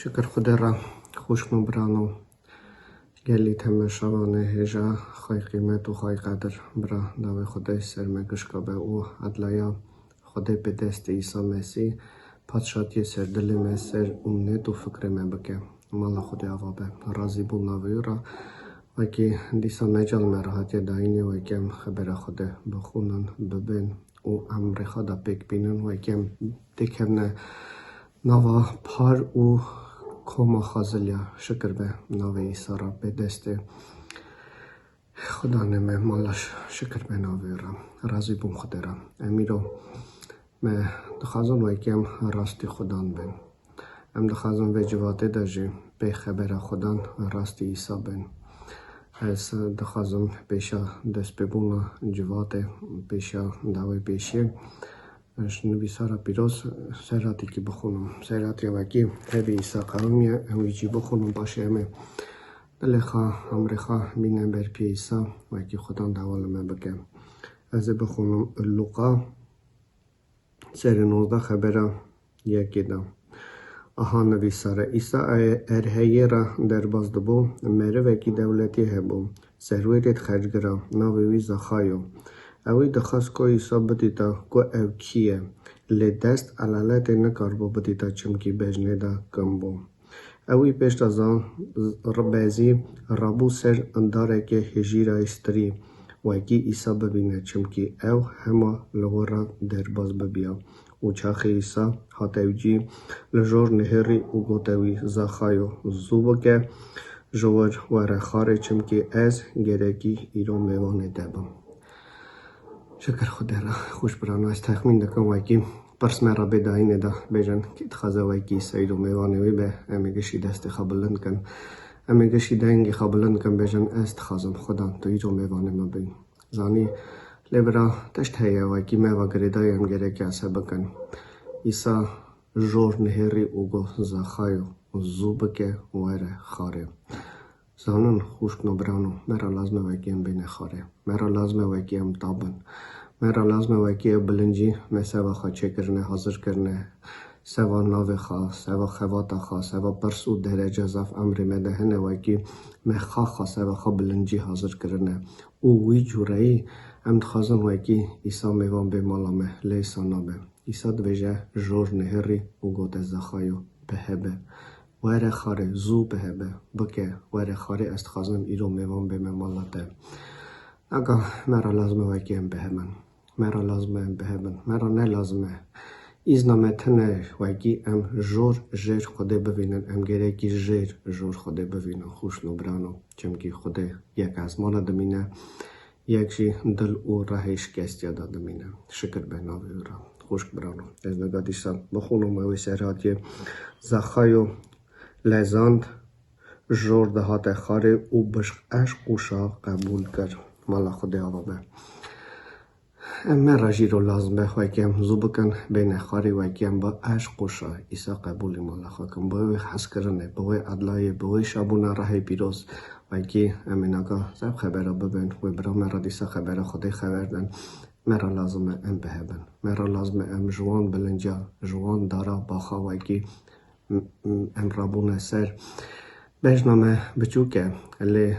شکر خدا را خوش مبرانو گلی تماشاوانه هجا خواهی قیمت و خواهی قدر برا نام خدای سرمگش که به او عدلایا خدای به دست عیسی مسیح پادشاهی سردل مسیر امنیت و فکر من بکه مالا خدای آوابه راضی بول نوی را و که دیسا مجال مراحت داینی و که خبر خدا بخونن ببین و امر خدا بک بینن و که دکرنه نوا پار و کما خازلیا شکر به نوی عیسی را به دست خدا نمه مالش شکر به نوی را راضی بون خدا را امیرو من دخوازن و کم راستی خدان بین ام دخوازن و جواته داجی به خبر خدان راستی عیسی بین از دخوازن پیشا دست ببون جواته پیشا داوی پیشی اش نویسارا پیروز سراتی که بخونم سراتی وکی هبی عیسی قومیه همیچی بخونم باشه همه دلخوا امرخوا بینم بر پی عیسی وکی خدا دوالمه بگم از بخونم لوقا سر 19 خبره یکی دم آها نویساره عیسی ارهیه را در بازدبو مره وکی دولتی هبو سرویت خرجگرا ناوی زخایو اوی دخواست که عیسی بدیتا که او کیه لی دست علالت نکار بو بدیتا چمکی بجنه دا کم بو اوی پیشت از آن ربازی رابو سر انداره که هجیره استری وکی عیسی ببینه چمکی او همه لغورا در باز ببیا و چاخ عیسی حتیوجی لجور نهری و گوتوی زخایو زوبو که جور وره خاره چمکی از گرکی ایرو میوانه دبم شکر خدا را خوش برانو از تخمین دکم وکی پرس مرا بداینه دا بیجن که تخوازه وکی سایدو میوانه وی به امیگشی دست خبلن کن امیگشی دنگی خبلن کن بیجن از تخوازم خدا تو ایرو میوانه ما بین زانی لبرا تشت هیا وکی میوا گریدای هم گره که اصا بکن ایسا جور نهری اوگو زخایو زوبکه وره خاره زانن خوش نبرانو مرا لازمه وکی هم بین خاره مرا لازمه وکی هم تابن مرا لازمه وکی بلنجی من سوا خواه چه کرنه حاضر کرنه سوا ناوی خواه سوا خواتا خواه سوا پرسو درجه زف امر مدهنه وکی من خواه سوا خواه بلنجی حاضر کرنه او وی جورایی ام دخوازن وکی ایسا میوان به مالامه لیسا نابه ایسا دویجه جور نهری و گوت زخایو بهبه وره خاره زو بهبه بکه وره خاره است خازم ایرو میوان به ممالاته اگه مرا لازمه وکی ام بهمن مرا لازمه ام بهمن مرا نه لازمه ایز نامتنه وکی ام جور جیر خوده ببینن ام گره کی جیر جور خوده ببینن خوش نبرانو چمکی خوده یک از مالا دمینه یکشی دل او راهش کستیا دادمینه شکر به ناوی را خوش برانو از نگادیشتم بخونم اوی سراتی زخایو لزاند جور دهات خاره او بشق عشق و شاه قبول کرد مالا خود آوابه من راجی رو لازم به وکیم زو بکن بین خاری وکیم با عشق و شاه ایسا قبول مالا خواکم باوی حس کرنه باوی عدلای باوی شابونه راه پیروز وکی امیناگا زب خبره ببین و برا مرا دیسا خبره خودی خبردن مرا لازمه ام بهبن مرا لازمه ام جوان بلنجا جوان دارا باخا وکی ام رابونه سر بجنامه بچوکه لی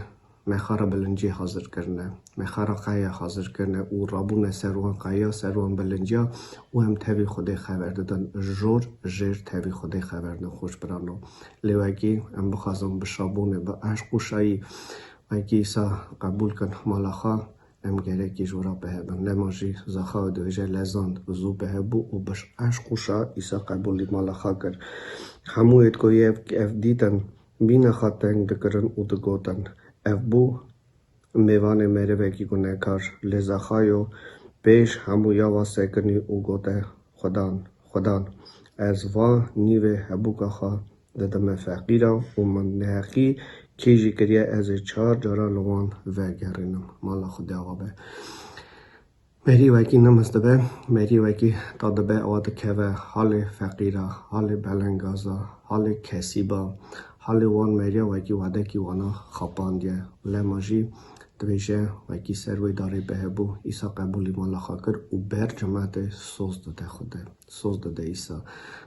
مخارا بلنجی حاضر کرنه مخارا قایا حاضر کرنه او رابونه سروان قایا سروان بلنجا او هم تاوی خودی خبر دادن جور جیر تاوی خودی خبر دادن خوش برانو لی وکی ام بخوازم بشابونه با عشق و شایی وکی ایسا قبول کن مالاخا ام گره کی جورا بهبن لماجی زخا دویجه لزاند زو بهبو و بش عشق و شا ایسا قبولی مالاخا کر همویت کوی اف دیتن بین خاطنگ دکرن او دگوتن اف بو میوان میره وکی گونه کار لزخایو پیش همو یاوا سکنی او گوته خدان از وا نیوه هبوکا خوا ددم فقیرا و من نحقی کیجی کریه از 4 جارا لوان و گرینم مالا خود آوابه مری وکی نمستبه مری وکی دادبه آواد که حال فقیرا حال بلنگازا حال کسیبا حال وان مری وکی واده کی وانا خپاندیه لماجی دویژه وکی سروی داره به بو ایسا قبولی مالا خاکر و بر جماعت سوز داده خوده سوز داده ایسا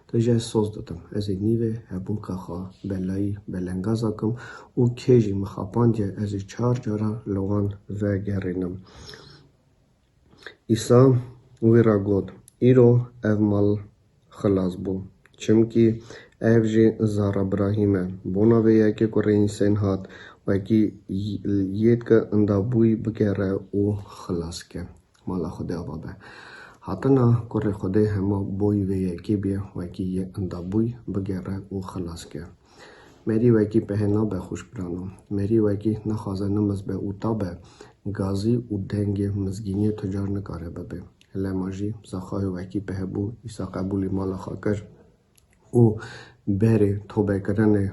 دویژه سوز دادم از نیوه هبو که خواه بلایی بلنگازا کم و کجی مخاپاندیه از 4 جارا لوان و گرینم ایسا وی را گود ایرو او مال خلاص بو چمکی او جی زار ابراهیمه بونا به یکی کره اینسان هات وکی یید که اندابوی بگره و خلاص که مالا خود آبابه هاتنا کره خوده همه بوی و یکی بیه وکی یه اندابوی بگره و خلاص که مری وکی پهنا به خوش برانو مری وکی نخوازه نمز به او تابه گازی و دنگ مزگینی تجار نکاره ببه لماجی زخواه وکی پهبو ایسا قبولی مالا خاکر او بری توبه کرن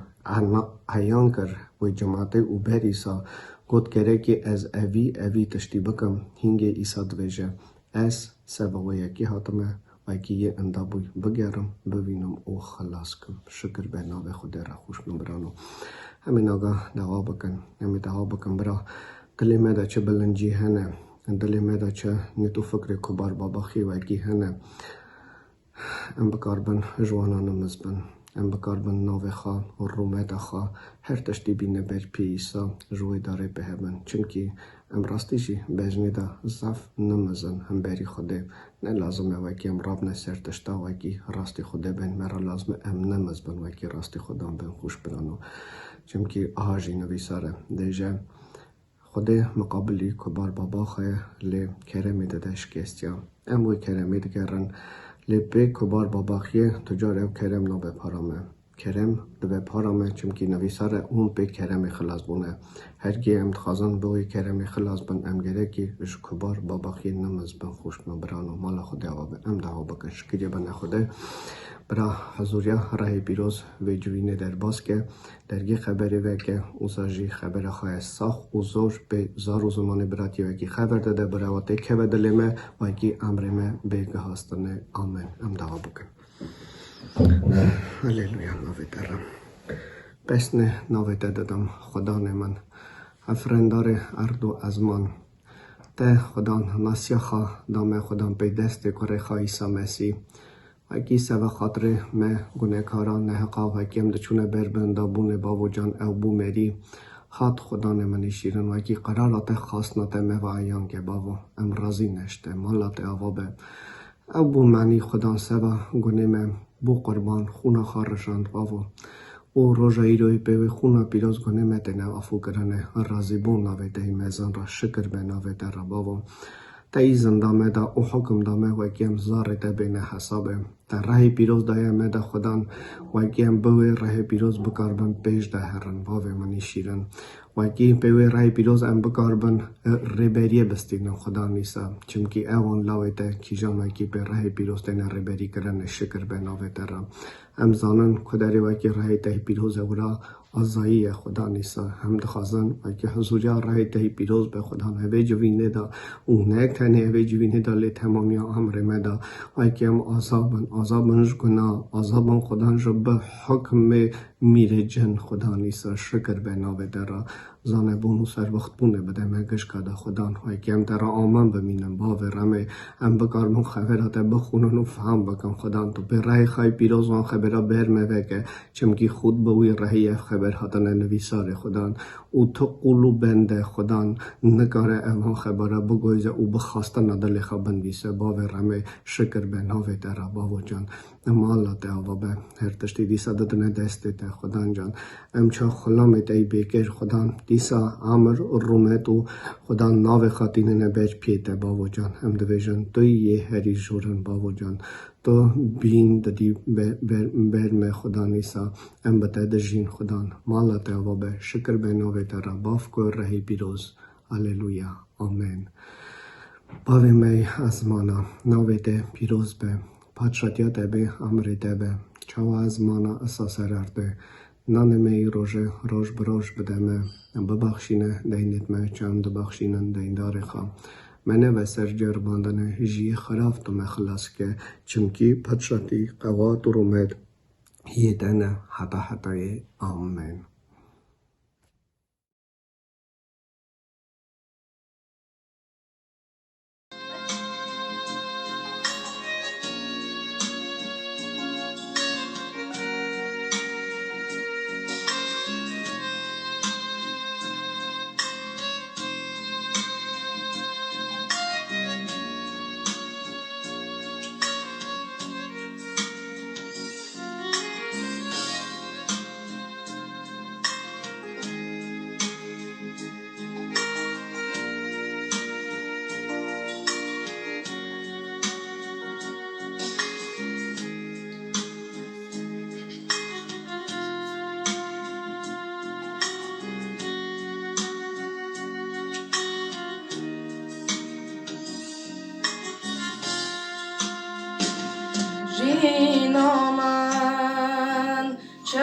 عیان کر و جماعت او بری ایسا گود کره که از اوی تشتی بکم هنگ ایسا دویجه از سبا یکی حاتمه وکی یه اندابوی بگرم ببینم او خلاص کم شکر به ناو خود را خوش نمبرانو همین آگاه دعا بکن برا دلی مده چه بلنجی هنه دلی مده چه نیتو فکر کبار باباخی وکی هنه ام بکاربن جوانان مزبن ام بکاربن ناو خواه و رومت خواه هر تشتی بینه بر پیسا جوی داره به هبن چونکی ام راستیشی بجنی دا زف نمزن هم بری خوده نه لازمه وکی ام راب نسر تشتا وکی راستی خوده بین مرا لازمه ام نمزبن وکی راستی خودم بین خوش برانو چونکی آجی نویساره دیجه خوده مقابلی کبار بابا خواه لی کرمی دادش کستیا ام وی کرمی دگرن لی بی کبار بابا خیه تجار او کرم نو بپارامه کرم دو بپارامه چمکی نویساره اون بی کرمی خلاص بونه هرگی ام تخازن بوی کرمی خلاص بن ام گره که اش کبار بابا خیه نمز بن خوش نبرانو مالا خوده آوابه ام دعوا بکش کریه بنه خوده برا حضوریا راه پیروز و جوینه در باز که درگی خبری و که اوزاجی خبر خواه ساخ و زور به زار و زمان براتی و که خبر داده براواته که و دلمه و که امرمه بگه هستنه آمین ام دعا بکن هلیلویا ناوی درم پس نه ناوی دادم خدا من افرندار اردو ازمان ته خدا مسیح خواه دام خدا به دست کره خواه ایسا مسیح وکی سوا خاطر ما گناهکاران نحقا وکیم دچونه بربندا بونه بابو جان او بو مری خاط خدا من شیرن وکی قرارات خاص نت ما و عیان که بابو ام راضی نشته مالات اوابه او بو معنی خدا سوا گناه ما بو قربان خونا خارشاند بابو او روزایی روی به خونا پیروز گناه متنه افو کرنه راضی بون ناوی ده میزان را شکر به ناوی در بابو تایی زندامه دا او حکم دامه وکیم زارته بین حسابه تا راه پیروز دایا مده خودان وکیم بوی راه پیروز بکاربن پیش ده هرن واوه منی شیرن وکی بوی راه پیروز ام بکاربن ریبریه بستین خدا نیسا چمکی اوان لاویته کیجان وکی به راه پیروز تین ریبری کرن شکر به ناوه ترم ام زانن کداری وکی راه ته پیروز ورا آزایی خدا نیسا هم دخوازن وکی حضوریا راه ته پیروز به خدا نوی جوینه دا اون نک تنه اوی جوینه دا لی تمامی امر مدا وکی هم آزابنش گنا آزابن خدا جو به حکم میره جن خدا نیسا شکر به ناوه درا زانه بونو سر وقت بونه بده مگش کده خدا وکی هم در آمان بمینم باوه رمه هم بکار من خبرات بخونن و فهم بکن خدا تو به راه خواهی پیروز وان خبرات برمه وکه چمکی خود بوی راهی خبر هاتن نویسار خدا او تو قلو بنده خدا نکاره اوان خبره بگویزه او بخواسته ندل خوابن بیسه باوه رمه شکر به ناوه در باو جان مالات اوابه هر تشتی دیسا دادن دسته تا خدا جان امچا خلامت ای بیکر خدا دیسا عمر رومتو خدا ناوه خاطینه نبیج پیته باو جان هم دویجن توی یه هری جورن باو جان تو بین دادی برم خدا نیسا ام بته دجین خدا مالات اوابه شکر به ناوه تر باف کو رهی پیروز هلیلویا آمین باوی می ازمانا ناوه ده پیروز به پادشاتیا به امر به چاوا ازمانا اساس ررده نان می روش بروش بدمه ببخشینه دینت می چند بخشینن دیندار خام منه و سرجر باندنه جی خراف تو مخلاص که چمکی پادشاتی قوات و رومد یه دنه حتا آمین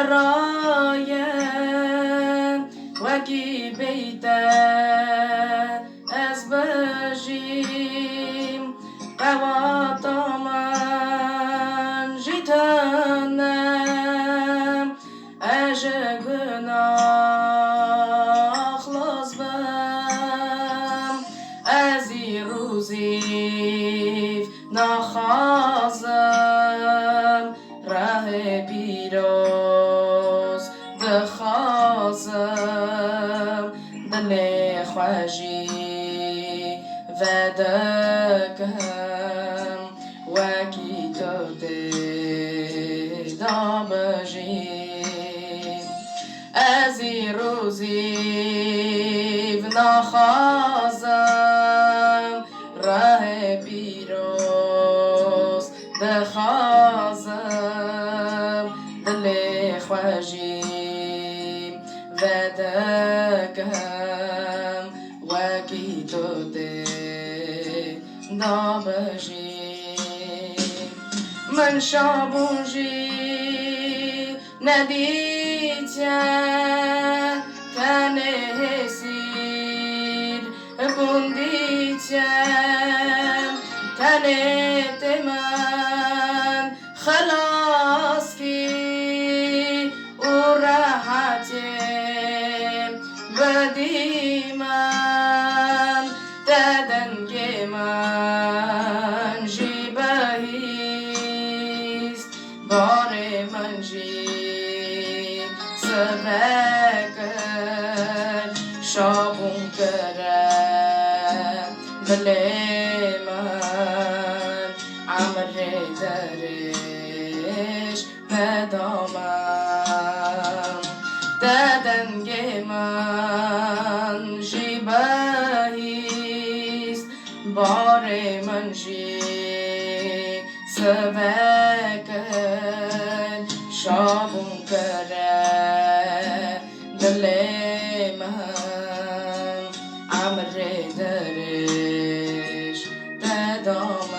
برایم وکی بیته از بجیم قواتا من جیتنم اج گناه خلاص بم از این روزی نخوازم راه پیروز دخوازم دل خوشی و دکم وکی تو دیدا بجیم از این روزی و نخوازم راه پیروز دخوازم دل خوشیم و دکم وکی تو دیدا بجیم من شابونجی ندیتم کنه هسیر بندیتم کنه تمن خلاص کی و راحتم بدی من ددنگ من جیبهیست بار من جی سبکن شابون کرم بلی من عمر درش ندامم ددنگ من جیبهیست بار من جی سبکن شابون کرم دل من عمر درش ندامم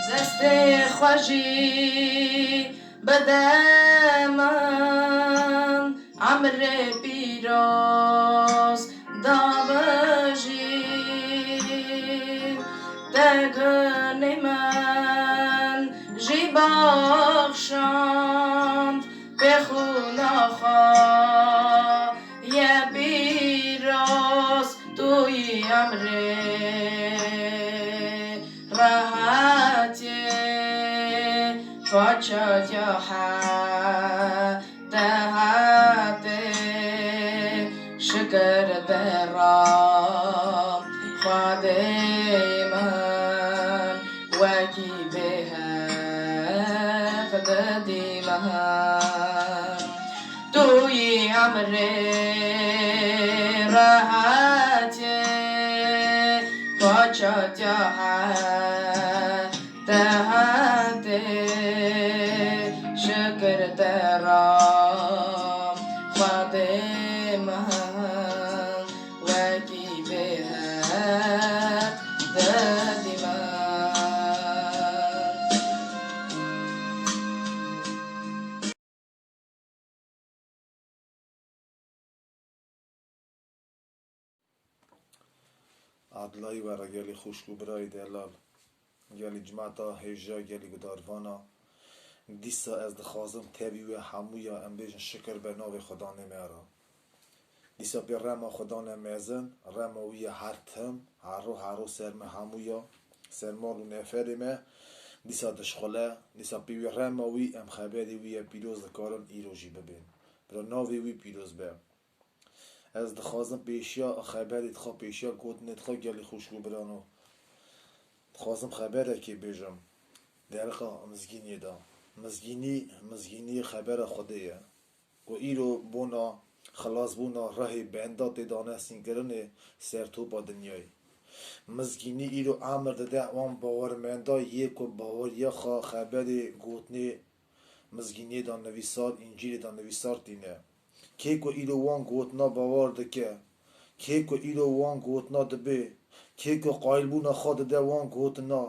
زست خوشی بدمن عمر پیروز دابجی دگن من جی بخشند به خونخواه یه پیروز توی عمر راحتی پاچا جاها دهاته شکر برام خواده من وکی به حق دادی من توی عمر راحتی پاچا جاها دهاته شکر درام خواده من وکی به حق دادی من عدلای ورا گلی خوشگو برای دلال گلی جمعتا هیجا گلی گداروانا دیسا از دخوازم تبی و همویا ام بیجن شکر به ناو خدا نمیارا دیسا بی رما خدا نمیزن رما وی هر تم هر رو سرم همویا سرمال و نفرمه دیسا دشخله دیسا بی رما وی ام خبری وی پیروز دکارن ایروجی ببین برا ناوی وی پیروز به از دخوازم پیشیا خبری دخوا پیشیا گود ندخوا گلی خوشگو برانو دخوازم خبره که بیجم درخا مزگینی دا مزگینی خبر خوده و ایرو بونا خلاص بونا راه بندات دانه سینگرنه سر تو با دنیای مزگینی ایرو امر ده وان باور مندا یک و باور یا خبر گوتنی مزگینی دان نویسار انجیل دان نویسار دینه که کو ایرو وان گوتنا باور دکه که کو ایرو وان گوتنا دبه که کو قایل بونا خود ده وان گوتنا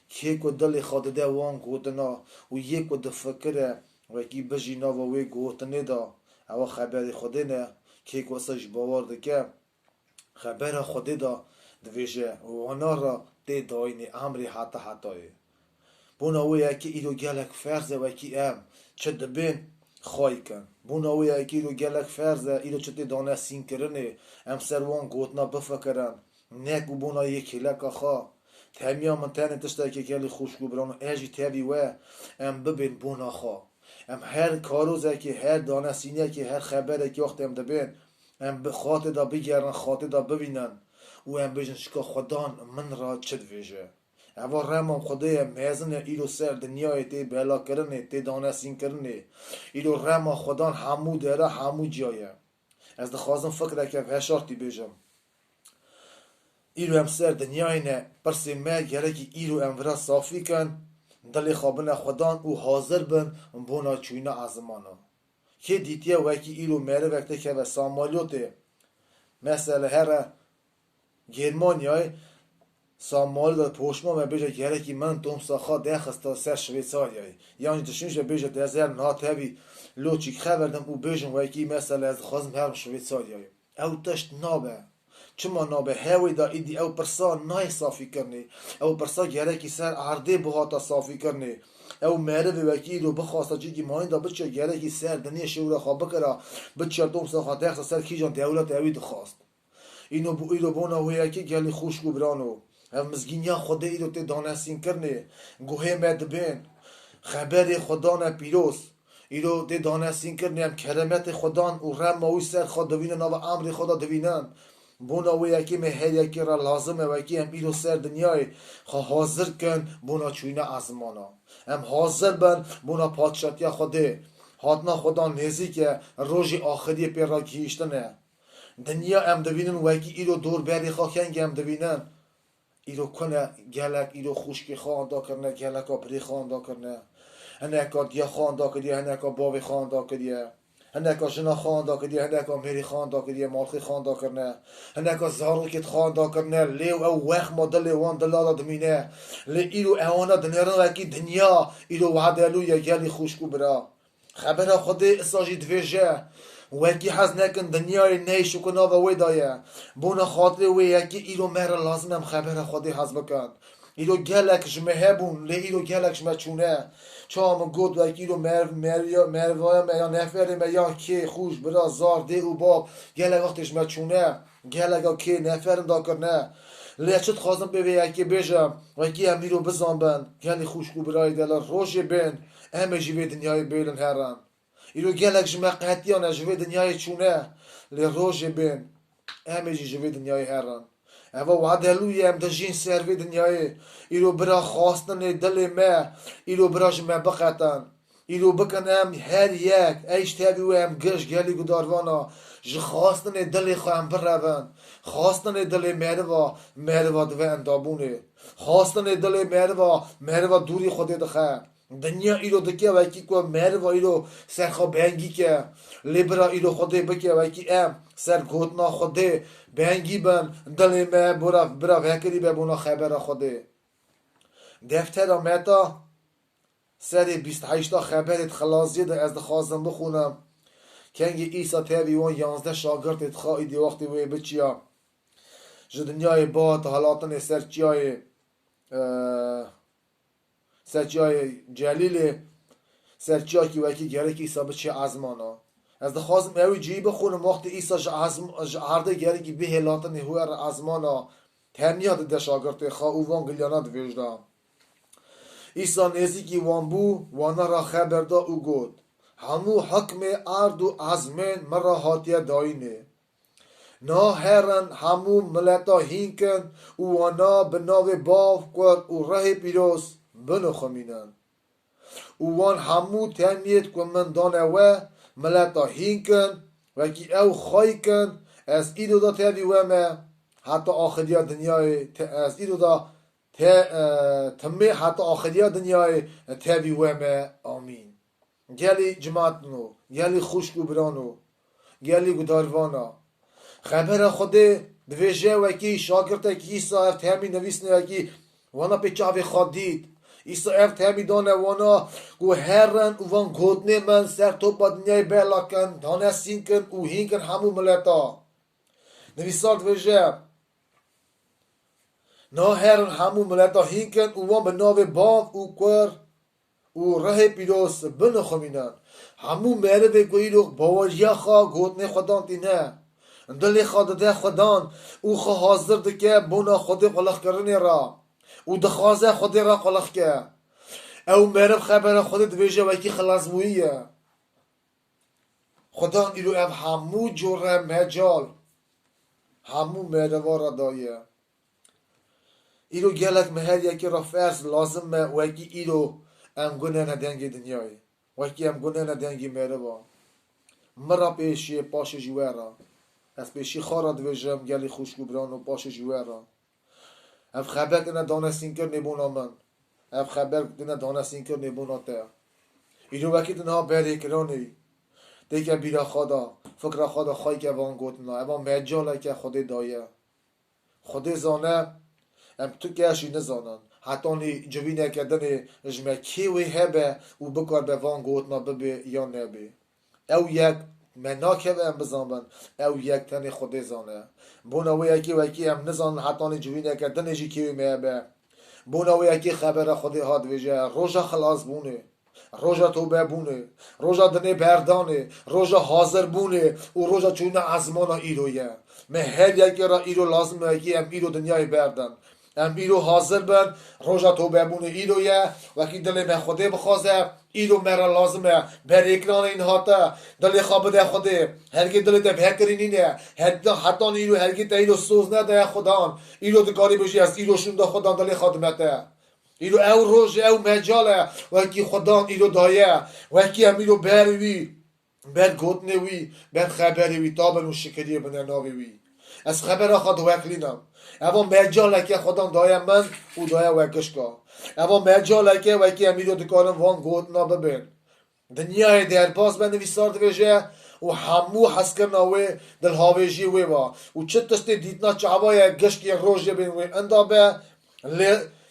که کو دل خود ده وان گوتنا و یک و د فکره و کی بجینا و وی گوتنه دا او خبر خوده نه که کو سج باور دکه خبر خوده دا دویجه وانا را ده داینی امری حتی حتایه بونا وی اکی ایرو گلک فرزه و اکی ام چه دبین خواهی کن بونا وی اکی ایرو گلک فرزه ایرو چه دانه سین کرنه ام سروان گوتنا بفکرن نکو بونا یکی لکا خواه تهمیا من تانه تشتا که گلی خوشگو برانو ایجی تابی و ام ببین بونا خواه ام هر کاروزه که هر دانه سینه که هر خبره که وقت ام دبین ام خاطر دا بگرن خاطر دا ببینن و ام بجن شکا خدان من را چه دویجه اوا رمام خدای میزن ایرو سر دنیای تی بلا کرنه تی دانه سین کرنه ایرو رما خدان همو داره همو جایه از دخوازم فکر که هشارتی بیجم ایرو هم سر دنیای نه پرسی ما گره که ایرو هم ورا صافی کن دلی خوابن خدان او حاضر بن بونا چوینا عزمانا که دیتیه وکی ایرو میره وقتی که و سامالیوته مثلا هر گرمانیای سامال داد پوشما و بیجه گره که من دوم ساخا دخستا سر شویتساریای یعنی تشنیش بیجه دزر ناتوی لوچیک خبردم او بیجم و یکی مثلا از خازم هرم شویتساریای او تشت نابه چما نابه هاوی دا ایدی او پرسا نای صافی کرنی او پرسا گره که سر عرده بهاتا صافی کرنی او مره و وکی رو بخواستا چی که ماین دا بچه گره که سر دنی شورا خواه بکرا بچه دوم ساخا دخستا سر کی جان دولت اوی دخواست اینو بو ایرو بونا و یکی گلی خوشگو برانو هم مزگینیا خود ایرو تی دانه سین کرنه گوه مد بین خبر خدان پیروز ایرو تی دانه سین کرنه هم کرمت خدان و رم ماوی سر خود دوینن و امر خدا دوینن بونا و یکی مهر یکی را لازمه و یکی هم ایرو سر دنیای حاضر کن بونا چوینه ازمانا هم حاضر بن بونا پادشاتیا خوده حاتنا خدا نزیکه روژ آخری پی را کیشتنه دنیا هم دوینن و یکی ایرو دور بری خاکنگ هم دوینن ایرو کنه گلک ایرو خوشکی خواندا کرنه گلک آبری خواندا کرنه هنکا دیا خواندا کردیه هنکا باوی خواندا کردیه هنکا جنا خواندا کردیه هنکا میری خواندا کردیه مالخی خواندا کرنه هنکا زاروکت خواندا کرنه لیو او وخ مدل وان دلالا دمینه لی ایرو اوانا دنیران وکی دنیا ایرو وعدلو یا گلی خوشکو برا خبر خود اساجی دویجه وکی حز نکن دنیای نیشو کنا و وی دایه بونا خاطر وی یکی ایرو مهر لازم هم خبر خودی حز بکن ایرو گلکش مهبون لی ایرو گلکش مچونه چام گود وکی ایرو مهروایم یا نفریم یا که خوش برا زار ده و باب گلک وقتش مچونه گلک که نفرم دا کرنه لی چت خوازم به یکی بیجم وکی هم ایرو بزن بند گلی خوشکو برای دلار روش بین همه جیوه دنیای بیلن هران ایرو گلک جمع قطیانه جوه دنیای چونه لی روش بین همه جوه دنیای هران اما وعدلوی هم دجین سروی دنیای ایرو برا خواستن دل ما ایرو برا جمع بقتن ایرو بکنم هر یک ایش تابی و هم گش گلی گداروانا جو خواستن دل خواهم برون خواستن دل مروا دوه اندابونه خواستن دل مروا دوری خودی دخه دنیا ایرو دکه وکی کو مروا ایرو سرخا بنگی که لیبرا ایرو خودی بکه وکی ام سر گوتنا خودی بنگی بن دل ما برا وکری ببونا خبر خودی دفتر آمتا سر 28 خبرت خلاصی ده از دخوازم بخونم کنگ ایسا تیوی وان 11 شاگرد خواهی دی وقتی وی بچیا جو دنیای بات حالاتن سرچیای جلیل سرچیای که وکی گره که ایسا بچی عزمانا از دخوازم اوی جی بخونم وقتی ایسا عرده گره که به حالاتن هوی عزمانا تهمیات ده شاگرد خواه او وان گلیانات ویجدام ایسا نزیکی وان بو وانا را خبر دا او گود همو حکم ارد و عزمین مرا حاتیه داینه نا هرن همو ملتا هینکن او وانا بناو باف کرد او ره پیروز بنو خمینن او وان همو تهمیت کن من دانه و ملتا هینکن وکی او خواهی کن از ایدو دا تیوی ومه حتی آخری دنیای از ایدو دا تمه حتی آخری دنیای تیوی ومه آمین. گلی جماعتنو، گلی خوشکو برانو، گلی گداروانا خبر خوده دویجه وکی شاگرده که ایسا افت همی نویسنه وکی وانا پیچاوی خواد دید ایسا افت همی دانه وانا گو هرن و وان گودنه من سر توپا دنیای بلا کن دانه سین کن و هین کن همو ملتا نویسار دویجه نا هرن همو ملتا هین کن و وان به ناو باغ و کور و ره پیروس بنو خمینن همو مره به گویلو باوریا خواه گودنه خودان دینه دلی خود ده خودان او خو حاضر دکه بونا خود قلق کرنی را او دخوازه خود را قلق که او مرب خبر خود دویجه وکی خلاص بویه خودان ایلو او همو جوره مجال همو مروا را دایه ایلو گلک مهر یکی را فرس لازم وکی ایلو ام گونه ندنگی دنیای وکی ام گونه ندنگی مروا مرا پیشی پاش جوه از پیشی خارا دویجم گلی خوشگو بران و پاش جوه را اف خبر کنه دانستین کر نبونا من اف خبر کنه دانستین کر نبونا تا ایلو وکی دنها بری کرانی دیگه بیرا خدا فکر خدا خواهی که وان گوتنا اما مجاله که خود دایه خود زانه ام تو کهشی نزانن حتی نی جوینه کردن جمعه کیوی هبه و بکار به وان گوتنا ببه یا نبه او یک من ناکه ام بزنبن او یک تن خود زانه بونا و یکی ام نزان حتی نی جوینه کردن جی کیوی مهبه بونا و یکی خبر خود هاد ویجه روژا خلاص بونه روژا توبه بونه روژا دنه بردانه روژا حاضر بونه و روژا چونه ازمانا ایرویه من هر یکی را ایرو لازمه یکی ام ایرو دنیای بردن ام ایرو حاضر بن روژا توبه بونه ایرویه وکی دل من خوده بخوازه ایرو مرا لازمه بر اکران این هاته دل خواب ده خوده هرگی دل ده بهترین اینه حتی ایرو هرگی ده ایرو سوز نده خدان ایرو دکاری بشی از ایرو شونده خدان دل خادمته ایرو او روژ او مجاله وکی خدان ایرو دایه وکی هم ایرو بروی بر گوتنه وی بر خبری وی تابن و شکریه بنه ناوی وی از خبر خود وکلینم اما مجاله که خدان دایه من او دایه وکشکا اما مجاله که وکی هم ایرو دکارم وان گوتنا ببین دنیای در باز بنویسار دویجه و همو حس کرنا وی دل هاویجی وی با و چه تستی دیتنا چعبای گشت یک روژه بین وی اندابه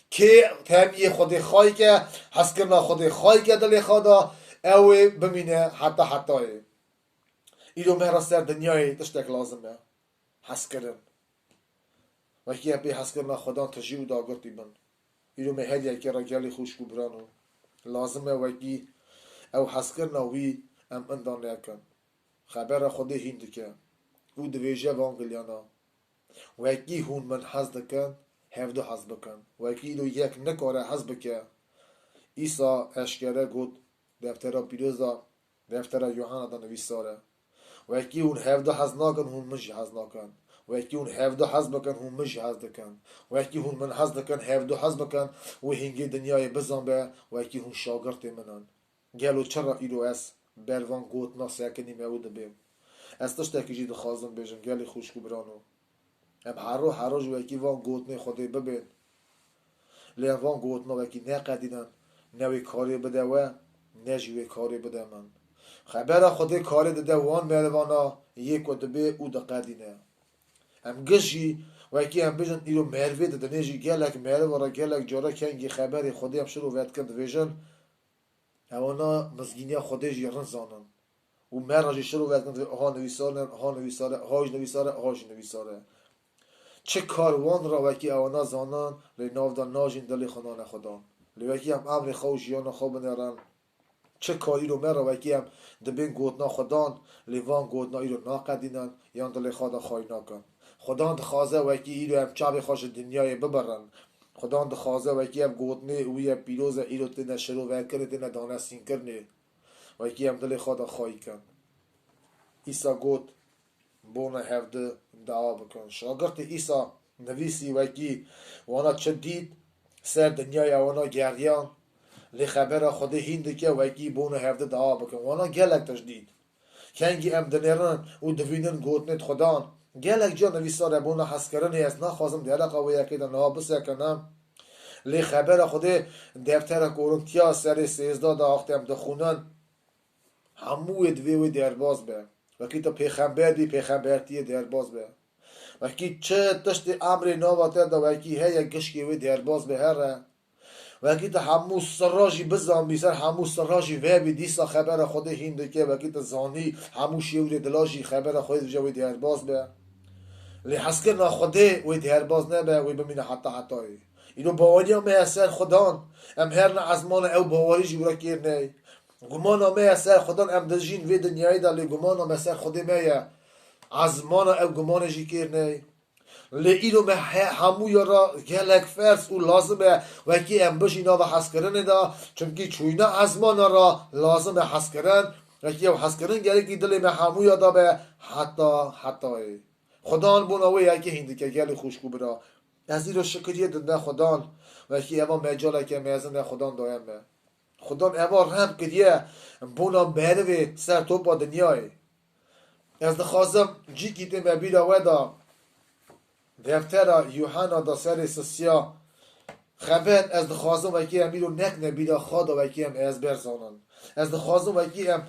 که تهمیه خود خواهی که حس کرنا خود خواهی که دل خدا اوی بمینه حتی ایرو مهرا سر دنیای تشتک لازمه حس کرن وکی اپی حس کرنا خدا تجیو دا گرتی بن ایرو مهر یکی را گلی خوشکو برانو لازمه وکی او حس کرنا وی ام اندان لیکن خبر خود هین دکن او دویجه وانگلیانا وکی هون من حس دکن هفدو حس بکن وکی ایلو یک نکاره حس بکه ایسا اشکره گود دفترا پیروزا دفترا یوحنا دا نویساره وکی اون هفدو حس ناکن هون مجی حس ناکن وکی اون هفدو حس بکن هون مجی حس دکن وکی هون من حس دکن هفدو حس بکن و هنگی دنیای بزن به وکی هون شاگرت منن گلو چرا ایلو اس بروان گوت ناسیکنی میود بیم از تشتکی جید خازم بیجم گلی خوشکو برانو ام هر روز وکی وان گوتنه خوده ببین لین وان گوتنه وکی نقدیدن نوی کاری بده و نجوی کاری بده من خبر خوده کاری دده وان مروانا یک و دبه او دقدینه ام گشی وکی ام بیجن ایرو مروی دده نجی گلک مرورا گلک جارا کنگی خبری خوده ام شروع وید کند ویجن اوانا مزگینی خوده جیرن زانن و مراجی شروع وید کند ها نویساره چه کاروان را وکی اوانا زانان لی ناودا ناجین دلی خنان خدا لی وکی هم امر خوش یانا خواب نرن چه کاری رو مرا وکی هم دبین گوتنا خدان لی وان گوتنا ایرو ناقدینن یان دلی خدا خواهی ناکن خدان دخوازه وکی ایرو هم چاب خوش دنیای ببرن خدان دخوازه وکی هم گوتنه اوی پیروز ایرو تینه شروع وکر تینه دانستین کرنه وکی هم دلی خدا خواهی کن ایسا گوت بونه هفته دعا بکن شاگرد ایسا نویسی وکی وانا چه دید سر دنیای وانا گریان لی خبر خود هینده که وکی بونه هفته دعا بکن وانا گلک تجدید کنگی ام دنیرن و دوینن گوتنت خدان گلک جا نویساره بونا حس کرنی است نخوازم دیره قوی یکی دا نها بسه کنم لی خبر خوده دفتر کورنتیا سر 13 دا اختم دخونن هموی دوی درباز به وکی تا پیغمبر بی پیغمبرتی درباز به وکی چه تشت امر نواته دا وکی هیا گشکی وی درباز به هره وکی تا همو سراجی بزن بیسر همو سراجی وی بی دیسا خبر خوده هینده که وکی تا زانی همو شیور دلاجی خبر خوده جوی درباز به لی حس کرنا خوده وی درباز نبه وی بمینه حتی اینو باوری هم اثر خدان ام هر نه ازمان او باوری جورا کیر نه گمان هم اثر خدان ام دجین وی دنیای دلی گمان هم اثر خودی میه ازمان او گمان جی کیر نه لی اینو مه همو یارا گلک فرس او لازمه و کی ام بشینا و حس کرن دا چونکی چوینا ازمان را لازمه حس کرن و کی حس کرن گلکی دلی مه همو یادا به حتی خدان بوناوی یکی هنده که گلی خوشکو برا از این رو شکریه دنده خدان و که اما مجاله که میزنده خدان دایمه خدان اما رحم کریه بونا بهروی سر تو با دنیای از دخوازم جی کیتی مبیره ودا دفتر یوحنا دا سر سسیا خبر از دخوازم و که امیرو نک نبیره خوادا و که ام از برزانن از دخوازم و که ام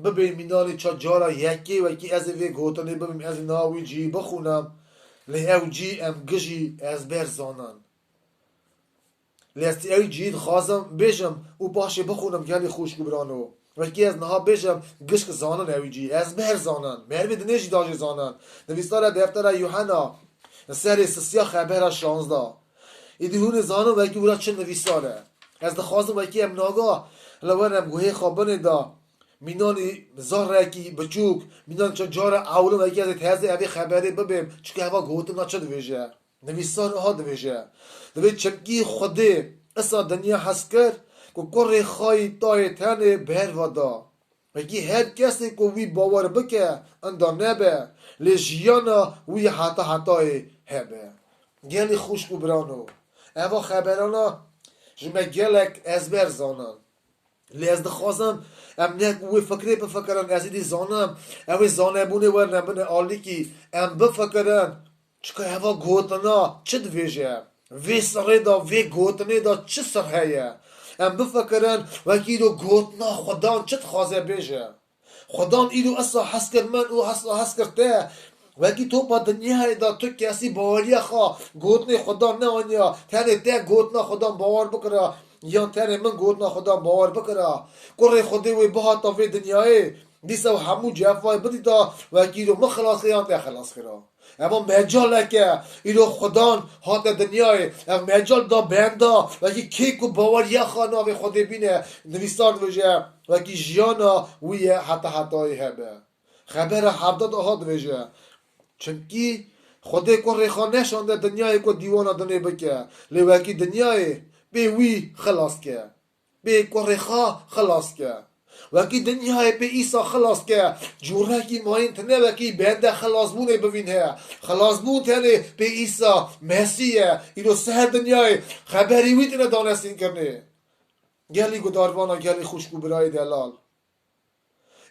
ببین مینالی چا جارا یکی و که از وی گوتنی ببین از ناوی جی بخونم لی او جی ام گجی از برزانن لی استی او جی خوازم بیشم او باشه بخونم گلی خوش گبرانو و که از نها بیشم گشک زانن او جی از برزانن مروی دنیجی داجی زانن نویستار دفتر یوحنا سر سسیا خبر 16 ایدی هون زانن و که برا چه نویستاره از دخوازم و که ام ناگا لورم گوهی خوابن دا مینانی زار کی بچوک مینان چه جار اولم اگه از تازه ابی خبری ببیم چون هوا گوتم نچه دویجه نویسان ها دویجه دوی چمکی خوده اصلا دنیا حس کرد که کره خواهی تای تنه بهر ودا وگی هر کسی که وی باور بکه اندام نبه لیجیانا وی حتای هبه گلی خوش برانو اوا خبرانا جمع گلک از برزانن لی از دخوازم ام نک وی فکری بفکرن از ایدی زانم اوی زانه بونه ورنم بونه آلی کی ام بفکرن چکا هوا گوتنا چه دویجه وی سره دا وی گوتنه دا چه سرهیه ام بفکرن وکی ایدو گوتنا خدان چه تخوازه بیجه خدان ایدو اصلا حس کر من او اصلا حس کرده وکی تو با دنیا دا تو کسی باوری خواه گوتنه خدان نه آنیا تنه ده گوتنا خدان باور بکره یا تنه من گوتنا خدان باور بکره کره خودی وی بها تا وی دنیای دیسا و همو جفای بدی دا وکی ایدو مخلاص خیان ده خلاص خیرا اما مجال که ایرو خدان هات دنیای اما مجال دا بندا وکی کیک و باور یا خانا و خودی بینه نویستان وجه وکی جیانا وی حتای هبه خبر حبداد هات وجه چونکی خودی کو ریخان نشانده دنیای کو دیوانا دنیا بکه لی وکی دنیای به وی خلاص که به کو ریخا خلاص که وکی دنیای به ایسا خلاص که جوره کی ماین تنه وکی بنده خلاص بونه ببینه خلاص بون تنه به ایسا مسیحه ایرو سه دنیای خبری وی تنه دانستین کرنه گلی گداروانا گلی خوشگو برای دلال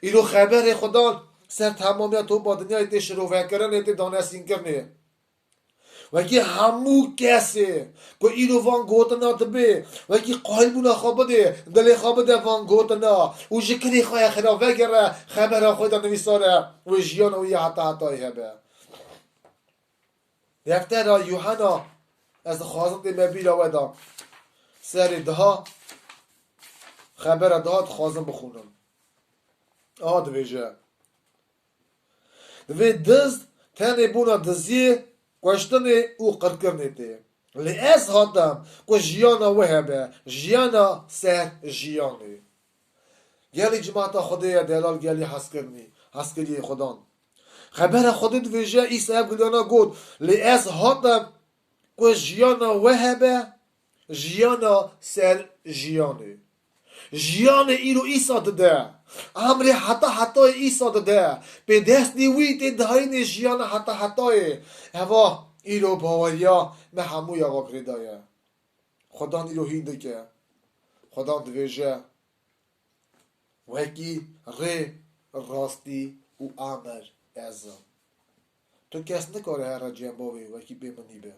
ایرو خبر خدا سر تمامیت تو با دنیای تش رو وکرن تی دانستین کرنه وکی همو کسی که ایرو وان گوتنا تبه وکی قایل بونا خوابده دلی خوابده وان گوتنا و جکری خواه خرا وگره خبر خود نویساره و جیان و یه حتای هبه دفتر یوحنا از خوازم دی مبیل آودا سر ده خبر ده خوازم بخونم دویجه دوی دزد تنه بونا دزیه کشتن او قرد کرنه تی لی از هاتم که جیانا وهبه جیانا سر جیانه گلی جماعتا خوده دلال گلی حس کری خودان خبر خودت ویژه ایسا گلیانا گود لی از هاتم که جیانا وهبه جیانا سر جیانه جیان ایرو ایسا داده امر حتی ایسا داده به دست نیوی تی دهین جیان حتی هوا ایرو باوریا به همو یا واقعی دایه خدا ایرو هینده که خدا دویجه وکی ری راستی و امر ازم تو کس نکاره هر جنباوی وکی بمانی به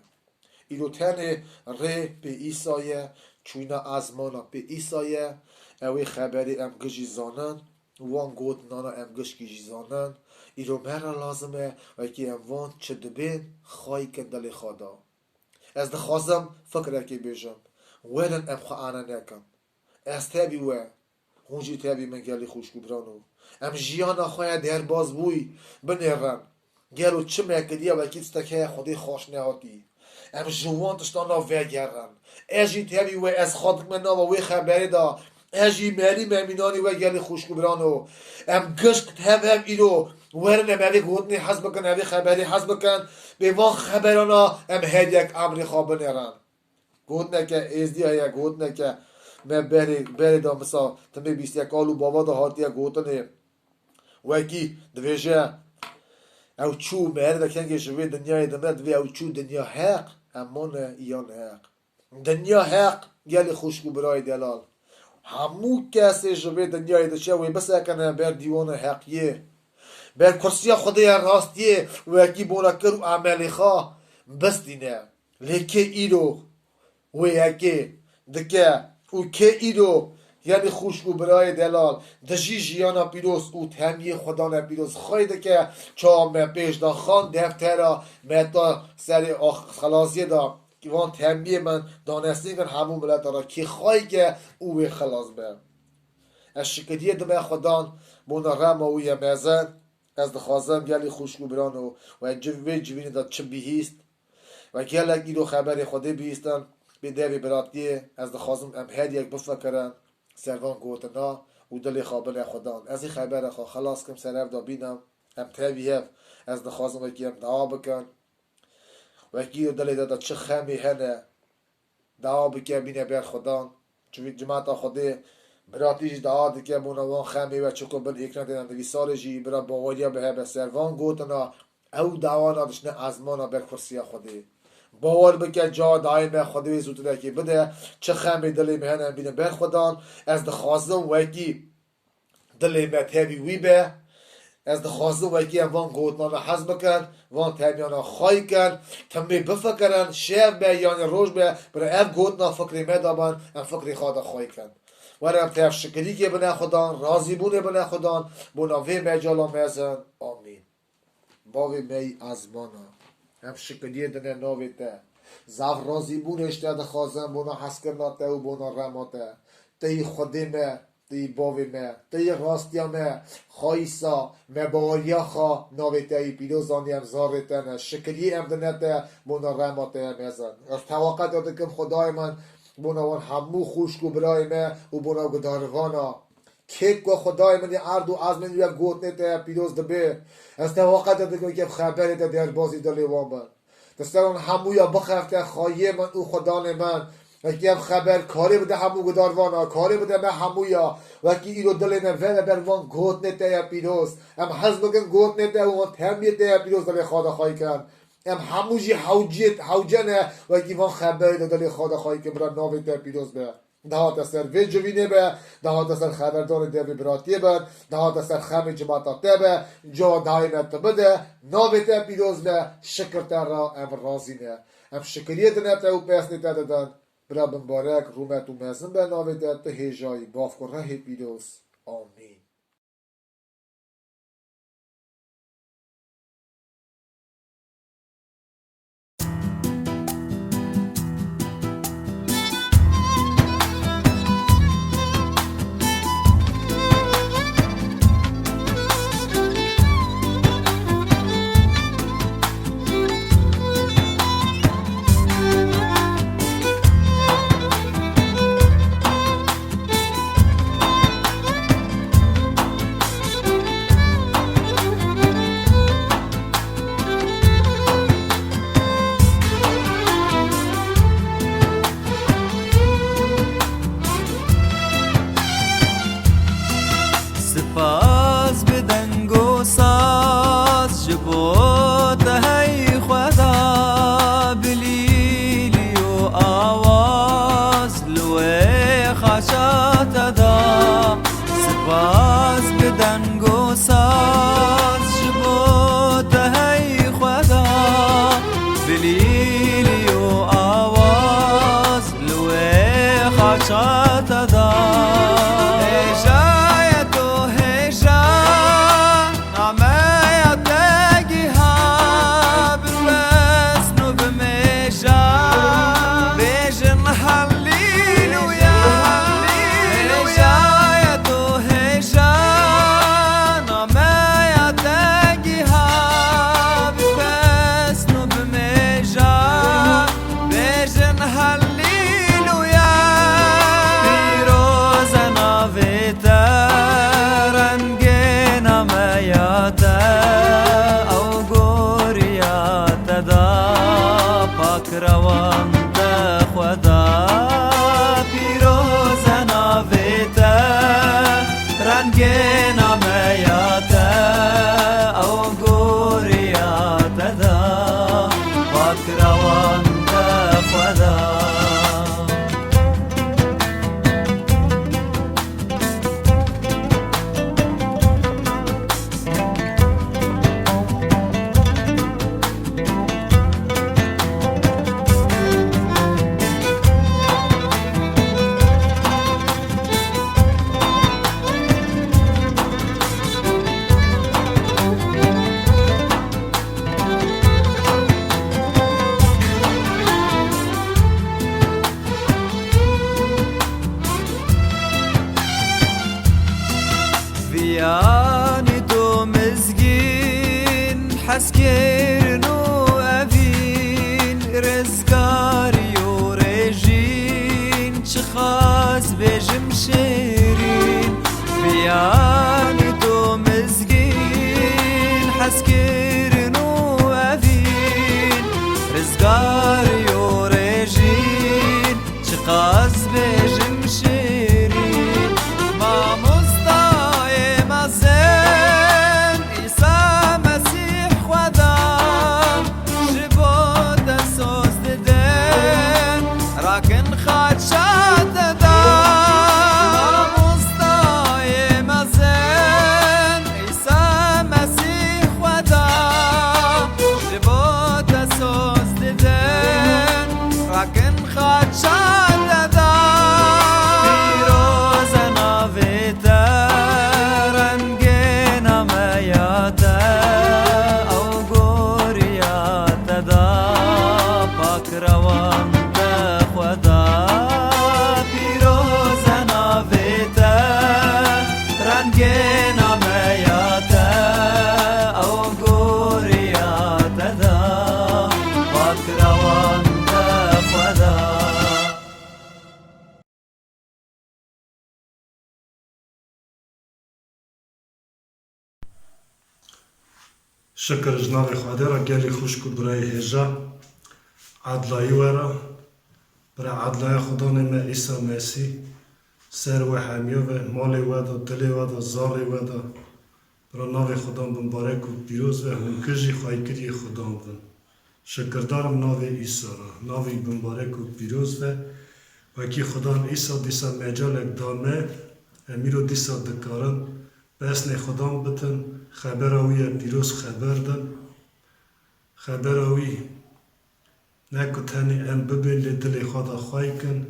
ایرو تنه ره به ایسایه چوینا ازمانا به ایسایه اوی خبری ام گجی زانن وان گوت نانا ام گش گیجی زانن ایرو مرا لازمه وکی ام وان چه دبین خواهی کندل خدا از دخوازم فکر که بیجم ولن ام خواهانا نکم از تابی و هونجی تابی من گلی خوشگو برانو ام جیانا خواه در باز بوی بنیرن گلو چه مکدیه وکی تستکه خودی خوش نهاتی ام جوان تشتانا وگرن اجی تابی و از خادک من ناوا وی خبری دا اجی مالی ممینانی و گلی خوشگو برانو ام گشت تاب هم ایرو ورن ام اوی گوتنی حز بکن اوی خبری حز بکن به وان خبرانا ام هد یک امری خواب بنیرن گوتنه که ازدی های گوتنه که من بری دا مثلا تمی بیست یک آلو بابا دا هاتی گوتنه وکی دویجه او چو مهر دا کنگه شوی دنیای دمه دوی او چو دنیا حق امان ایان حق دنیا حق گلی خوشگو برای دلال همو کسی شوی دنیای دشه وی بس اکنه بر دیوان حقیه بر کرسی خدای راستیه وکی بونا کرو عملی خواه بس دینه لیکه ایرو وی اکی دکه او که ایرو یعنی خوشگو برای دلال دجی جیانا پیروز او تهمیه خدا نپیروز خواهیده که چا پیش دا خان دفتر متا سر خلاصیه دا وان تهمیه من دانستی کن همون ملت را که خواهی که او خلاص به از شکریه دمه خدان بونا رم اوی مزن از دخوازم گلی خوشگو برانو و جوینی دا چه بیهیست و گلک ایرو خبری خوده بیهیستن به دوی براتیه از دخوازم ام هر یک بفکرن سروان گوتنا و دل خابل خدان از این خبر خوا خلاص کم سرف دا بینم ام تاوی هف از دخوازم وکی ام دعا بکن وکی دل دادا چه خمی هنه دعا بکن بینه بر خدان چون جماعت خوده براتیش دعا دکه بونوان خمی و چکو بل اکران دیدن دوی سال جی برا باوریا به به سروان گوتنا او دعا نداشنه ازمانا بر کرسی خوده باور بکن جا دائم خدای زودتر که بده چه خمی دلی مهنم بینه بر خدان از دخوازم وکی دلی متهوی وی به از دخوازم وکی وان گوتنانا حز بکن وان تهمیانا خواهی کن تمی بفکرن شب به یعنی روش به برای اف گوتنا فکری مدابن ام فکری خواهد خواهی کن ورم تف شکری که بنا خدان راضی بونه بنا خدان بنا وی مجالا میزن آمین باوی می ازمانا هم شکریه دنه ناویته زف راضی بونش ده خازم بونا حسکرناته و بونا رماته تی خودمه تی باویمه تی راستیامه خایسا مباریا خوا ناویته ای پیروزانی هم زارتنه شکریه هم دنه بونا رماته هم ازن از توقع داده کم خدای من بونا وان همو خوشگو برای من و بونا گداروانا که خدای من ارد و از من یک گوتنه تا پیروز دبه از توقع داده که خبری تا در بازی دلی وان بر دستان همویا بخفته خواهی من او خدان من وکی هم خبر کاری بده همو گداروانا کاری بده من همویا وکی ایرو دلی من ویده بر وان گوتنه تا پیروز هم حض بگن گوتنه تا وان تهمیه تا پیروز دلی خواهد خواهی کن هم هموجی حوجنه وکی وان خبری دلی خواهد خواهی کن برای ناوی تا پیروز به دهات سر ویجوینه به دهات سر خبردار دیوی براتیه به دهات سر خم جماعت به جا داینت بده ناویت پیروز به شکر را ام رازینه ام شکریت نتا و پیسنی تا دادن برا بمبارک رومت و مزن به ناویت به هیجایی باف کن ره پیروز آمین خاچات دا هجای تو هجا نامه تگی ها بس نو بمیجا بیجن هلیلویا هجای تو هجا نامه تگی ها بس نو بمیجا بیجن هلیلویا پیروز ناویتا رنگ نامیاتا او گوریاتا دا پاک روانتا خدا پیروز ناویتا رنگ نامیاتا او گوریاتا دا پاک روانتا خدا ویانی دو مزگین حس کرنو اوین رزگاری و رژین چه خواست بجم شیرین ویانی دو مزگین حس کرنو اوین رزگاری و رژین چه خواست بجم شیرین ما مستای مزن عیسی مسیح خدا جبود سوز ددن راکن خدشات دا ما مستای مزن عیسی مسیح خدا جبود سوز ددن راکن خدشات دا پیروز ناویتا رنگ نامیاتا او گوریاتا دا پاک روانتا خدا پیروز ناویتا رنگ نامیاتا او گوریاتا دا پاک روانتا خدا شکر جناب خواده را گلی خوش کو برای هجا عدلایی ورا برای عدلای خدا نمه عیسی مسیح سر و حمیه و مال و دا دل و دا زال و دا برای نام خدا مبارک و پیروز و هنکجی خواهی کری خدا بن شکردارم نام عیسی را نام مبارک و پیروز و کی خدا عیسی دیسا مجال دامه امیرو دیسا دکارن بس نه خدا بتن خبر اوی پیروز خبر دن خبر اوی نکو تنی ام ببین لدل خدا خواهی کن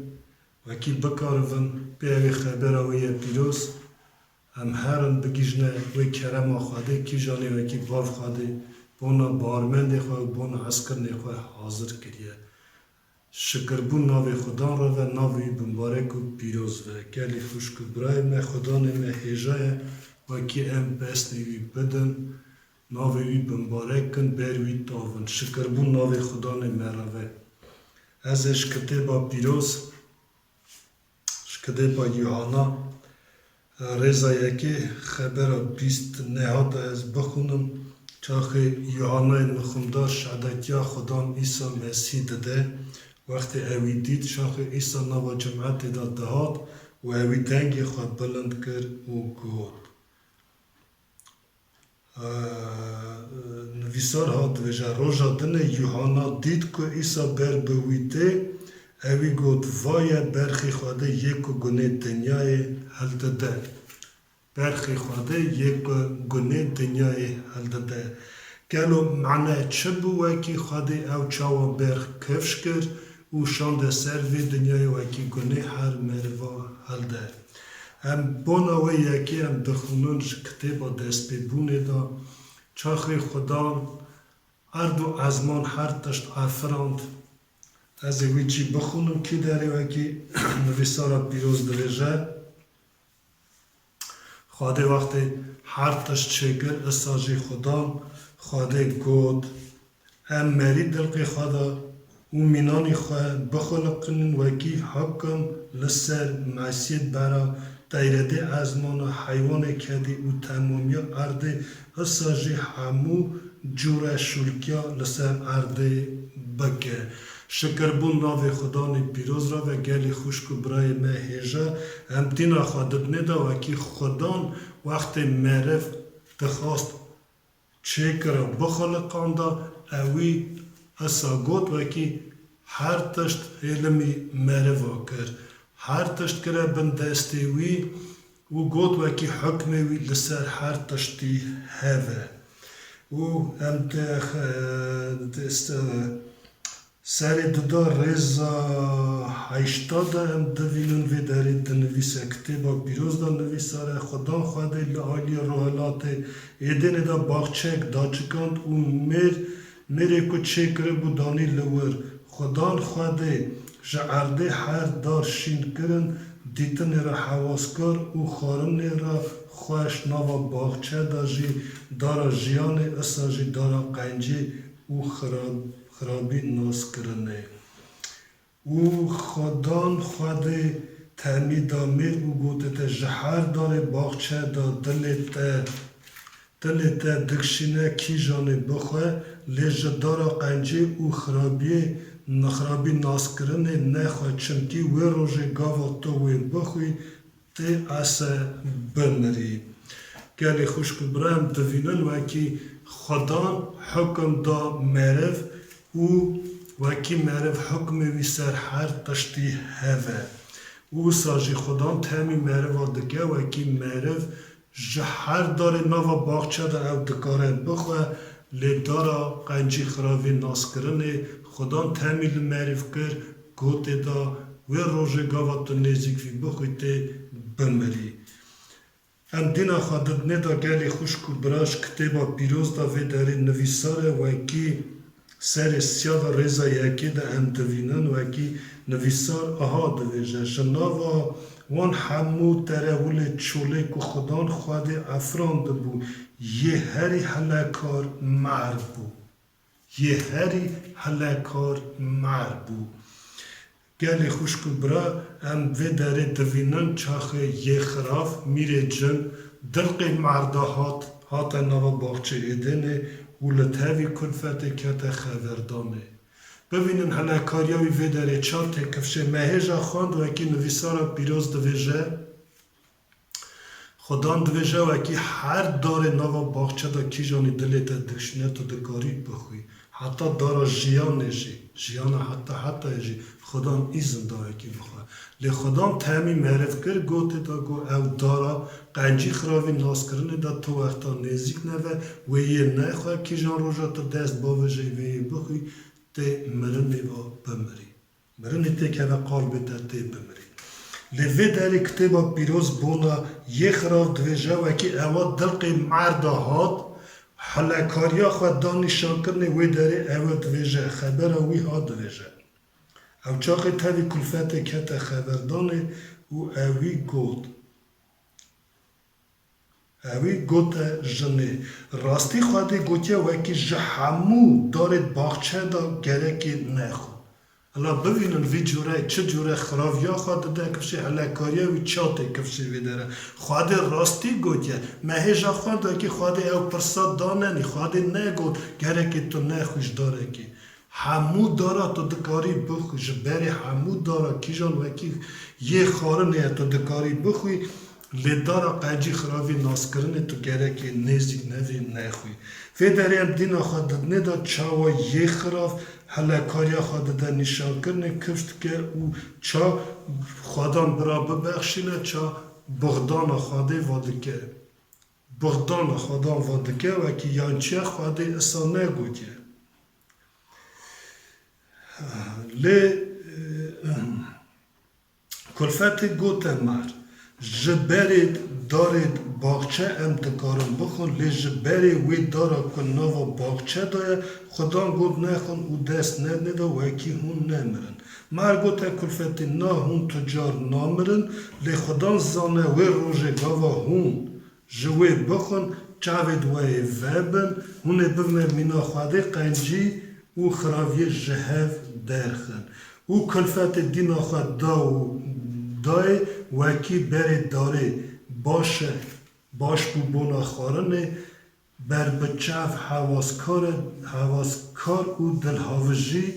و کی بکارون بیوی خبر اوی پیروز ام هرن بگیجنه وی کرم خواده کی جانی و کی باف خواده بونا بارمند خواه و بونا عسکر نخواه حاضر کریه شکر بون ناوی خدا را و ناوی مبارک و پیروز و گلی خوش که برای من خدا نمه هجای و کی ام بس نوی بدن ناوی مبارک کن بروی تاون شکر بون ناوی خدا نمه را و ازش کتبا پیروز کتبا یوحنا رضا یکی خبر بیست نهاد از بخونم چاخه یوحنا مخوندار شهادتیا خدا عیسی مسیح داده وقتی اوی دید شاخه عیسی نوا جمعت داد و اوی دنگی خود بلند کرد و گفت نویسار ها دویجه روژا دن یوحنا دید که عیسی بر بویده اوی گفت وای برخی خواده یک گونه دنیای حل داده برخی خواده یک گونه دنیای حل داده گلو معنی چه بو وکی خواده او چاوا برخ کفش کرد و شانده سر وی دنیای وکی گنه هر مروا هلده ام بوناوی یکی ام دخونون کتبا دست ببونه دا چاخی خدا ارد و ازمان هر تشت افراند از وی چی بخونم کی داری وکی نویسارا پیروز دویجه خواده وقتی هر تشت چگر اساجی خدا خواده گود ام مری دلقی خدا و مینانی خواه بخلقن وکی حکم لسر معصیت برا دایرده ازمان و حیوان کدی و تمامی ارده اساجی همو جور شلکیا لسر ارده بکه شکر بون ناو خدا نی پیروز را و گلی خوشکو برای مهیجا هم دینا خودت ندا وکی خدان وقت معرف دخواست چه کرا بخلقان دا اوی اسا گوت وکی هر تشت علمی معرفا کر هر تشت کرا بندستی وی و گوت وکی حکمی وی لسر هر تشتی هفه و هم سری دو رزا هشتاده ام دوینون وی داری دنویسه کتبا بیروز دا نویساره خدا خواده لعالی روحلات ایدن دا باغچک دا چکاند و میره که چه کره بودانی لور خدا خواده جعرده هر دار شین کرن دیتن را حواسکار و خارن را خوش نوا باغچه دا جی دارا جیان اسا جی دارا قنجی و خرابی ناس کرنه و خدان خواده تمیدا میر و گوته جهر داره باغچه دا دلت دکشینه کی جانه بخواه لیج دارا قنجی و خرابی ناس کرنه نخواه چنکی و روژه گاوا تو و بخوی تی اسه بمری گلی خوشک برام دوینن وکی خدا حکم دا معرف وکی معرف حکم وی سر هر تشتی هفه و ساجی خدا تمی معرف دکه وکی معرف جهر داره نوا باغچه دا او دکاره بخواه لی دارا قنجی خراوی ناس کرنه خدا تمی معرف کر گوته دا و روژه گاوا تو نزیک وی بخوی تی بمری ام دینا خادت ندا گلی خوشکو براش کتبا پیروز دا وی داری نویساره وکی سر سیاد رضا یکی ده ام دوینن وکی نویسار آها دویجه جناوا وان همو ترهول چوله که خدان خواده افراند بو یه هری حلکار مر بو یه هری حلکار مر بو گلی خوشکو برا ام وی داره دوینن چاخه یه خراف میره جن دلق مرده هات نوا باغچه ایدنه ولتهاوی کلفت کت خبردانه ببینن حالا کاریاوی وی داره چار کفشه مهیجا خواند و اکی نویسارا پیروز دویجه خدان دویجه و اکی هر داره نوا باغچه دا کی جانی دلیت دکشنه تو دکاری بخوی حتی دارا جیانه جیان حتی جی خدان ایزن دا اکی بخواه لی خدان تامی معرف کر گوته دا گو او دارا قنجی خراوی ناس کرنه دا تو وقتا نزیک نوه و یه نخواه کی جان روژا تا دست باوجه وی بخوی تی مرنی و بمری مرنی تی که قلبی تا تی بمری لیوی داری کتبا پیروز بونا یه خراو دویجه و اکی اوا دلقی مرده هات حلکاریا خود دانشان کرنه وی داری اوا دویجه خبر وی ها دویجه او چاقی تاوی کلفت کت خبردانه و اوی گوت جنه راستی خواهده گوتیه وکی جهمو دارد باغچه دا گرکی نخو الا ببینن وی جوره چه جوره خراویا خواهده ده کفشه حلکاریا وی چاته کفشه وی داره خواهده راستی گوتیه مهیجا خواهده که خواهده او پرساد داننی خواهده نگوت گرکی تو نخوش داره که همو دارا تو دکاری بخوی جبری همو دارا کیجان وکی یه خارنه تو دکاری بخوی لی دارا قنجی خراوی ناس کرنه تو گره که نزدیک نوی نخوی فیدری هم دینا خواهد ندا چاوا یه خراف حلکاریا خواهد نشان کرنه کفت که او چا خودان برا ببخشینه چا بغدان خواهده وادکه بغدان خودان وادکه وکی یانچه خواهده اصلا نگودیه لی کلفت گوته مر جبرید دارید باغچه ام دکارم بخون لی جبری وی دارا کن نوا باغچه دایه خدا گود نخون او دست نده وکی هون نمرن مر گوته کلفت نا هون تجار نامرن لی خدا زانه وی روژه گاوا هون جوی بخون چاوید وی ویبن هونه بمه مینا خواده قنجی او خراوی جهف درخن او کلفت دینا خواد دای وکی بری داره باش بو بونا خارنه بر بچاف حواسکار او دلهاوجی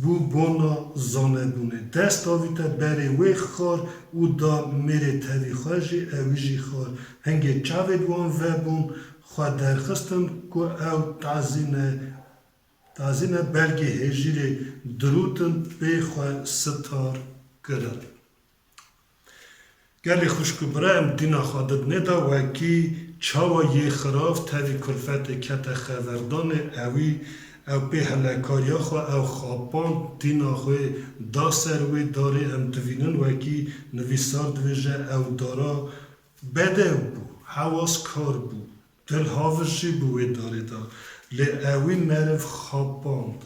بو بونا زانه بونه دست آویتا بری وی خار او دا میره تاوی خواجی اویجی خار هنگه چاوید وان وبون خواه درخستن که او تعزینه بلگی هجیر دروتن به خواه ستار کرد گلی خوشکو برایم دینا خادد ندا وکی چاوا یه خراف تاوی کلفت کت خبردان اوی او به هلکاریا خواه او خوابان دینا خواه دا سروی داره ام دوینن وکی نویسار دویجه او دارا بده بو حواس کار بو دل هاوشی بوی داره دا لی اوی مرف خواباند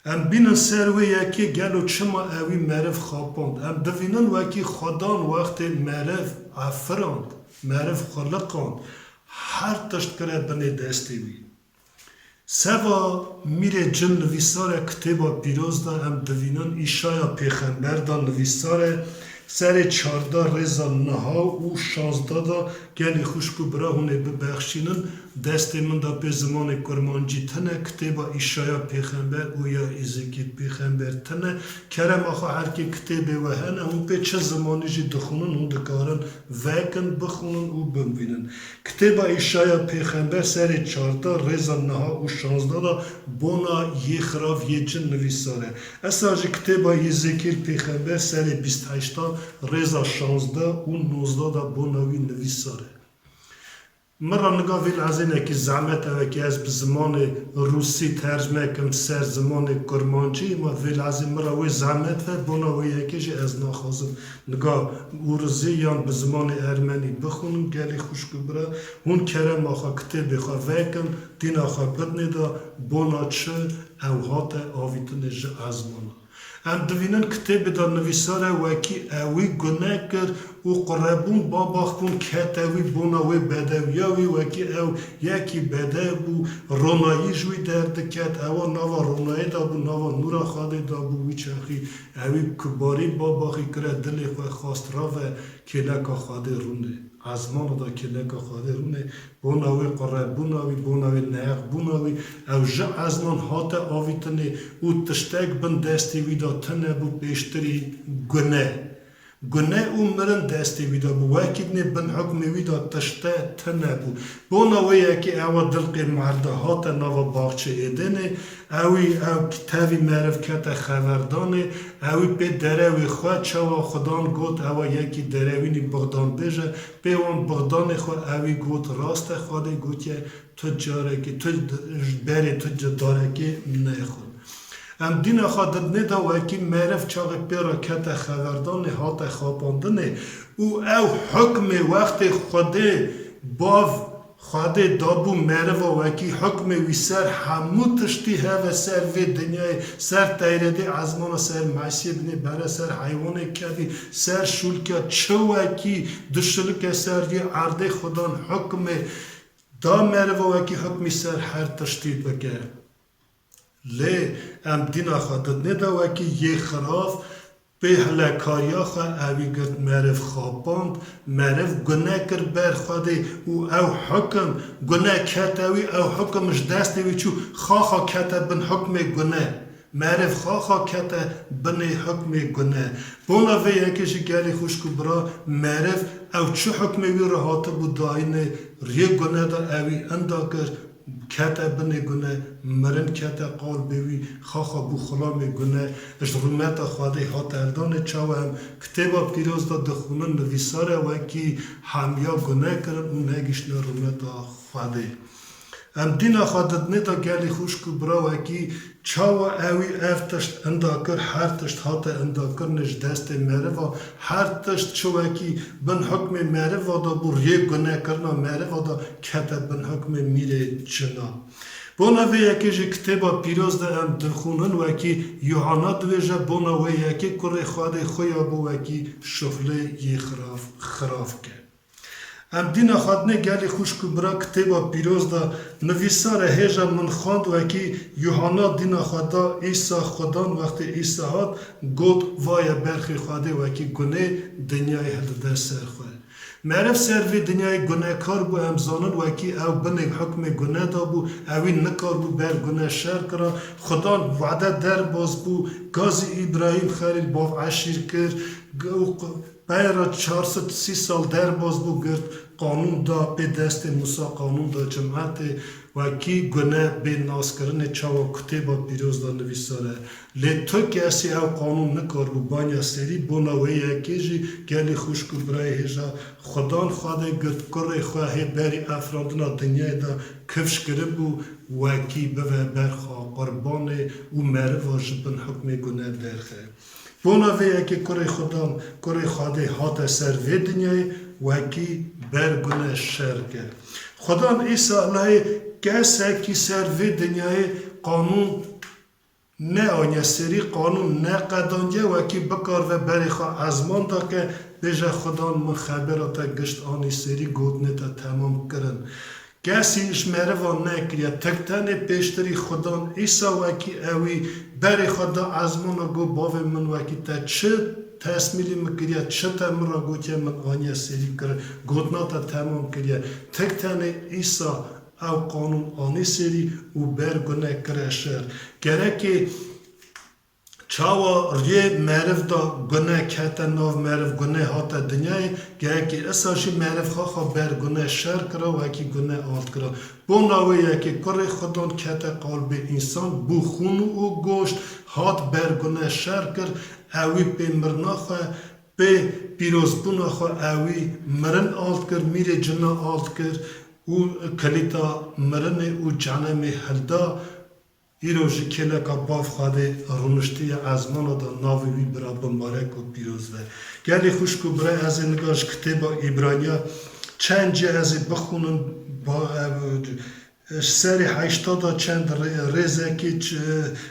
ام بینن سروی یکی گلو چما اوی مرف خواباند ام دوینن وکی خدان وقت مرف افراند مرف خلقاند هر تشت کرد بنی دستی بی سوا میره جن نویسار کتابا پیروز دا ام دوینن ایشایا پیغمبر دا نویسار سر 14 رضا نها او 16 دا گلی خوشکو برا هونه ببخشینن دست من دا به زمان کرمانجی تنه کتابا ایشایا پیغمبر او یا ایزگید پیغمبر تنه کرم آخوا هر که کتابه و هنه هم به چه زمانی جی دخونن هم دکارن وکن بخونن او بموینن کتابا ایشایا پیغمبر سر 14 رضا نها او 16 دا بونا یه خراف یه جن نویساره اصلا جی کتابا ایزگید پیغمبر سر 28 رضا 16 او 19 دا بوناوی نویساره مرا نگاه ویل از اینه که زحمت اوه که از زمان روسی ترجمه کم سر زمان کرمانچی ما ویل از این مرا وی زحمت و بنا وی یکیش از ناخوازم نگاه ارزی یا به زمان ارمنی بخونم گلی خوشکو برا اون کرم آخوا کتب خواه ویکن دین آخوا بدنی دا بنا چه اوهات آویتن از مانا ام دوینن کتاب دا نویساره وکی اوی گناه کرد او قربون باباخبون کت اوی بوناوی بدویاوی وکی او یکی بده بو رونایی جوی درد کت او نوا رونایی دا بو نوا نورا خواده دا بو ویچخی اوی کباری باباخی کرد دل خواه خواست را و کلکا خواده رونه ازمان دا کلکا خواده رونه بوناوی قربوناوی بوناوی نیق بوناوی او جا ازمان هات آویتنه او تشتک بند دستی ویدا تنه بو پیشتری گناه او مرن دستی ویدا بو وکیدنه بن حکم ویدا تشته تنه بو بوناوی یکی او دلقی مرده هات نوا باغچه ایدنه اوی او کتابی معرف کت خبردانه اوی به دروی خواه چوا خدان گوت او یکی دروینی بغدان بجه به اون بغدان خواه اوی گوت راست خواده گوت یه تجاره که بری تجاره که نخون ام دین خواهد ندا و اکی معرف چاق پیرا کت خبردانه هات خواباندنه او حکم وقت خوده باو خواده دابو معرف و اکی حکم وی سر همو تشتی و سر وی دنیای سر تایرده عزمان سر معصیه بینه برای سر حیوان کبی سر شولکا چو اکی دشلک سر وی عرده خدان حکم دا معرف و اکی حکمی سر هر تشتی بگه لی ام دینا خواهد ندا و اکی یه خراف به هلکاریا خواه اوی گرد معرف خواباند معرف گناه کر برخواده او حکم گناه کت اوی او حکمش دست اوی چو خواه کت بن حکم گناه معرف خواه کت بن حکم گناه بونا وی یکیش گلی خوشکو برا معرف او چو حکم وی رو هاته بود داینه ری گناه دا اوی اندا کر کتا بنه گناه مرن کتا قال بوی خاخا بو خلام گناه اش رومتا خواده هات اردان چاو هم کتابا پیروز دا دخونن نویساره وکی همیا گناه کرن اون نگیشن رومتا خواده ام دینا خادت ندا گلی خوش کو برا وکی چاوا اوی افتشت انداکر هر تشت هات انداکر نش دست مروا هر تشت چوکی بن حکم مروا دا بو ری گناه کرنا مروا دا کتا بن حکم میره چنا بونا وی یکی جی کتابا پیروز ده ام دخونن وکی یوحنا دویجه بونا وی یکی کره خواهد خویا بو وکی شفله یه خراف که ام دینا خادنه گلی خوش کو برا کتابا پیروز ده نویسار هیجا من خواند وکی یوحنا دینا خدا عیسی خدان وقتی عیسی هات گود وای برخی خواهده وکی گناه دنیای هدده سر خواه معرف سروی دنیای گناه کار بو امزانن وکی او بنگ حکم گناه دا بو اوی نکار بو بر گناه شر کرا خدا وعده در باز بو گازی ابراهیم خلیل باف عشیر کرد بیرا 430 سال در باز بو گرد قانون دا به دست موسی قانون دا جماعت وکی گناه به ناس کرن چاوا کتابا پیروز دا نویساره لی تو کسی او قانون نکار بو بانیا سری بوناوی یکی جی گلی خوش کو برای هجا خدان خواهده گرد کره خواهی بری افرادنا دنیای دا کفش کرده بو وکی بوه برخوا قربان و مروا جبن حکم گناه برخه بوناوی یکی کره خدان کره خواهده هات سر وی دنیای وکی بر گناه شر کرد خدان عیسی علیه کسی که سر وی دنیای قانون نه آنیا سری قانون نه قدانجه وکی بکار و بری خواه ازمان دا که بیجه خدان من خبراتا گشت آنی سری گودنه تا تمام کرن کسی اش مروان نکریا تکتن پیشتری خدان عیسی وکی اوی بری خدا ازمان گو باوی من وکی تا چه تسمیلی مکریا چه تمرا گوتیا من آنیا سری کرن گودنا تا تمام کریا تکتن عیسی او قانون آنی سری و برگنه کرشر گرکی چاوا ریه معرف دا گناه کتا ناو معرف گناه هاتا دنیای گرکی اساشی معرف خواه برگنه شر کرا و اکی گناه آلت کرا بو ناوی اکی کره خودان کتا قلب انسان بو خون و گوشت هات برگنه شر کر اوی پی مرنا خواه پی پیروز بونا خواه اوی مرن آلت کر میره جنا آلت کر او کلیتا مرنه او جانم هلدا ایروژی کلا که باف خواهده رونشتی ازمانا دا ناوی بی برا بمبارک و پیروز و گلی خوش کو برای از نگاش کتابا ایبرانیا چند جه از بخونن با سری 80 چند ریزه که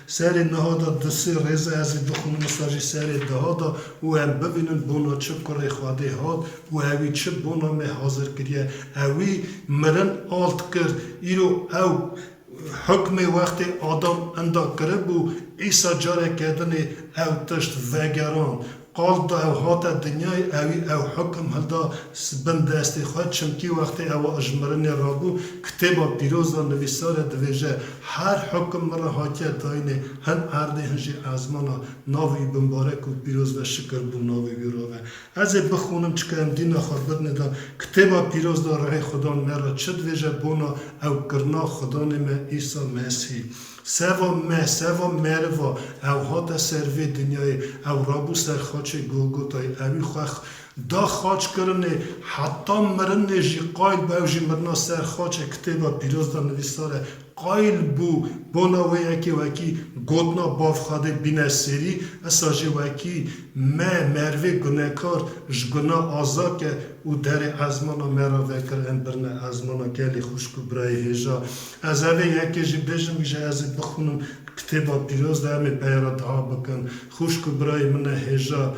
سری 92 ریزه از بخونن مساجی سری 10 و هم ببینن بونا چه کره خواهده هاد و اوی چه بونا می حاضر کریه اوی مرن آلت کرد ایرو او حکم وقت آدم اندا کرده بو ایسا جاره کردن او تشت وگران قال دا او هات دنیای اوی او حکم هلدا بن دستی خواهد چمکی وقت او اجمرن رابو کتابا پیروز دا نویسار دویجه هر حکم مرا حاکه داینه هن عرده هنجی ازمانا ناوی بمبارک و پیروز و شکر بو ناوی بیروه از بخونم چکه ام دینا خواه بدنه دا کتابا پیروز دا رای خدا مرا چه دویجه بونا او کرنا خدا نمه ایسا مسیح سوا مروا او هات سروی دنیای او رابو سر خاچ گلگوتای اوی خواه دا خاچ کرنه حتی مرنه جی قایل باو جی مرنا سر خاچ کتابا پیروز دا نویساره قایل بو ناوی اکی وکی گودنا باف خواده بینه سری اسا جی وکی مروی گناهکار جگنا آزا که او در ازمانا مرا وکر انبرنه ازمانا گلی خوشکو برای هجا از اوی یکی جی بیجم ایجا از بخونم کتابا پیروز دا همی پیرا دعا بکن خوشکو برای من هجا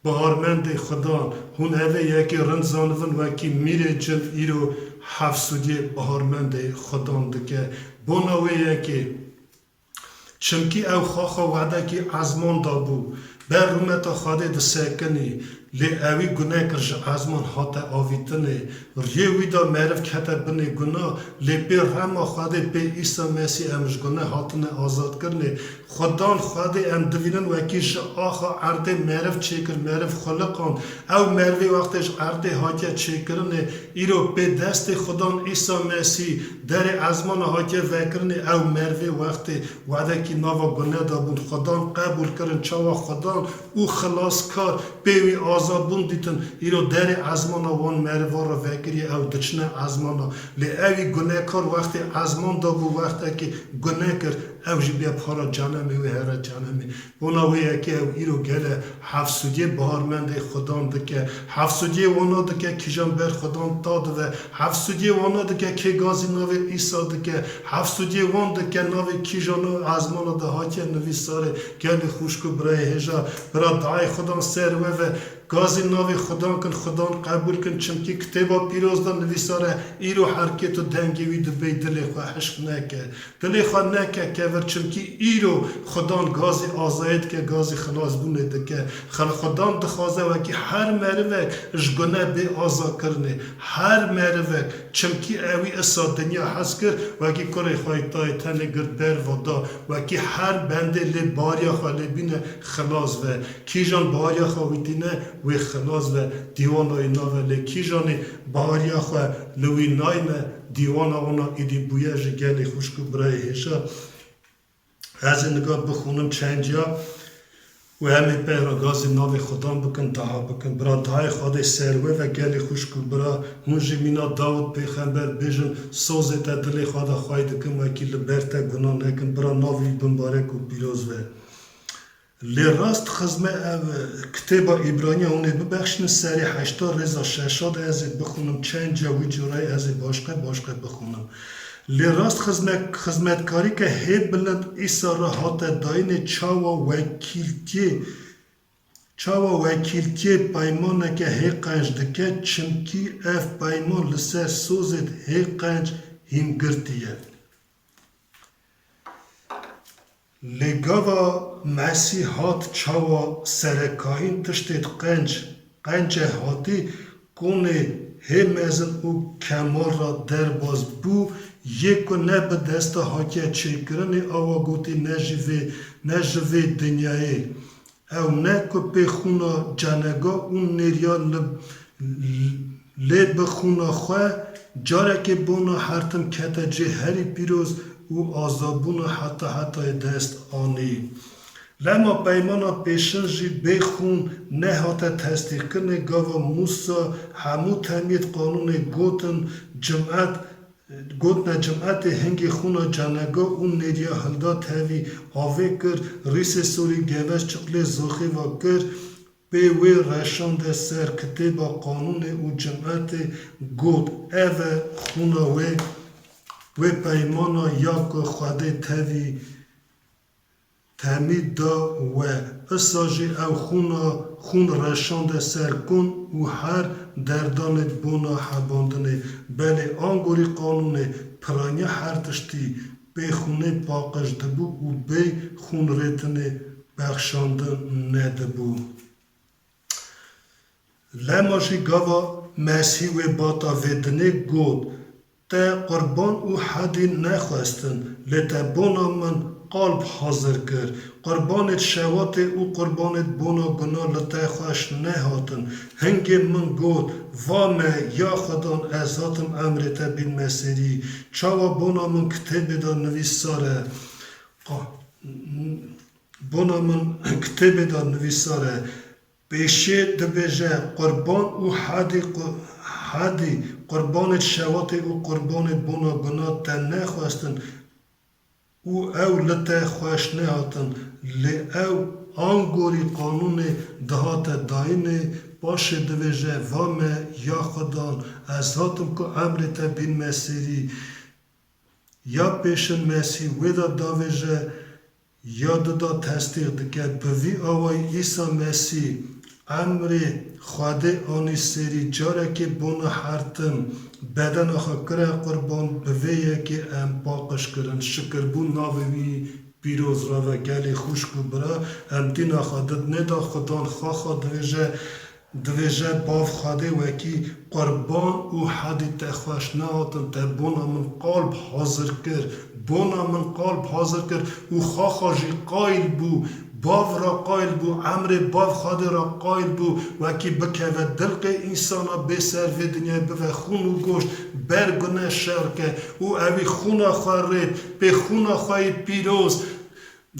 بهارمند خدا هون اوه یکی رند زانون وکی میره جل ایرو حفظودی بهارمند خدا دکه بوناوه یکی چمکی او خواه وعده که ازمان دا بو بر رومتا خواده ده سکنی لی اوی گناه کرش ازمان حاتا آویتنه ریوی دا معرف کتا بنه گناه لی پی رما خواده پی ایسا مسیح امش گناه حاتنه آزاد کرنه خدان خواده ام دوینن وکیش آخا عرده معرف چکر معرف خلقان او مروی وقتش عرده حاکه چکرنه ایرو پی دست خدان ایسا مسیح در ازمان حاکه وکرنه او مروی وقت وعده که ناوا گناه دا بود خدان قبول کرن چاوا خدان خدان او خلاصکار پیوی آزادبون دیتن ایرو در ازمانا وان مروار را وکری او دچنه ازمانا لی اوی گناه کار وقتی ازمان دا بو وقتی که گناه کر او جی بیا پارا جانمی و هر جانمی اونا وی که او ایرو گله حفظودی بهارمند خدان دکه حفظودی وانا دکه کیجان بر خدان داد و حفظودی وانا دکه که گازی ناوی ایسا دکه حفظودی وان دکه ناوی کیجانو ازمانا ده هاتی نویساره گله خوشکو برای هجا برای دعای خدان سر و گازی ناوی خدان کن خدان قبول کن چمکی کتابا پیروز دا نویساره ایرو حرکت و دنگوی دو بی دلی خواه حشق نکه دلی خواه نکه که ور چمکی ایرو خدان گازی آزاید که گازی خلاص بونه دکه خدان دخوازه وکی هر مروک جگنه بی آزا کرنه هر مروک چمکی اوی اصا دنیا حس کر وکی کره خواهی تای تنه گرد بر ودا وکی هر بنده لی باریا خواه لی بینه خلاص و کیجان باریا خواهی دینه و خلاص و دیوان های ناوه لی کیجان باریا خواه لوی ناینه دیوان اونا ایدی بویه جگلی خوشکو برای هشا از این نگاه بخونم چند جا و همه پیرا گازی ناوی خدان بکن دعا بکن برا دعای خود سروه و گلی خوشکو برا هونجی مینا داود پیغمبر بیجن سوزه تا دلی خود خواهی دکن و اکی لبرتا گناه نکن برا ناوی بمبارک و پیروز و لی راست خزمه کتاب ایبرانی اونه ببخشین سری 8 رزا 6 از بخونم چند جاوی جورای از باشقه بخونم لی راست خزمتکاری که هی بلند ایسا را حاطه داین چاوا وکیلتی پایمانه که هی قنج دکه چمکی اف پایمان لسر سوزد هی قنج هم گرتیه لگاوا مسیحات چاوا سرکاین تشتید قنج هاتی کنه همزن او کمال را در باز بو یکو نه به دست حاکیه چکرنی آوا گوتی نجوی دنیای او نه که به خونا جنگا اون نریا لب خونا خواه جاره که بونا حرتم کتا جهری پیروز او آزابونا حتی دست آنی لما پیمانا پیشن جی بخون نه حتی تصدیق کنه گاوا موسا همو تمید قانون جمعت هنگی خونا جنگا اون نریا هلدا تاوی آوه کر ریس سوری گوش چقل زخی و کر به وی رشانده سر کتبا قانون او جمعت گود اوه خونا و پیمانا یا که خواده تاوی تمید دا و اساجی او خون رشانده سر کن و هر دردانت بونا حباندنه بله آنگوری قانون پرانی هر تشتی به خونه پاقش دبو و به خون ریتنه بخشانده ندبو لماشی گاوا مسیح و باتا ودنه گود تا قربان او حدی نخواستن لیتا بونا من قلب حاضر کرد قربانت شوات او قربانت بونا گناه لطای خوش نهاتن هنگی من گود وامه یا خدان ازاتم امرتا بین مسیری چاوا بونا من کتب دا نویساره پیشه دبیجه قربان او حدی قربانت شوات او قربانت بونا گناه تا نخواستن او لطه خوش نهاتن لی او آنگوری قانون دهات داینه باشه دویجه وامه یا خدان از هاتم که امرتا بین مسیری یا پیشن مسیح ویدا داویجه یا دا تصدیق دکه بوی آوای ایسا مسیح امر خواده آنی سری جاره که بونا حرتم بدن آخا کره قربان بویه که ام پاقش کرن شکر بون ناوی پیروز را و گلی خوشکو برا ام دین آخا دد ندا خدان خواخا دویجه باف خواده وکی قربان او حدی تخوش نهاتن تا بونا من قلب حاضر کرد او خواخا جی قایل بو باو را قایل بو امر باو خواده را قایل بو وکی بکه و دلق انسانا بسر و دنیا بو خون و گوشت برگنه شر که او اوی خونا خواه رید به خونا خواه پیروز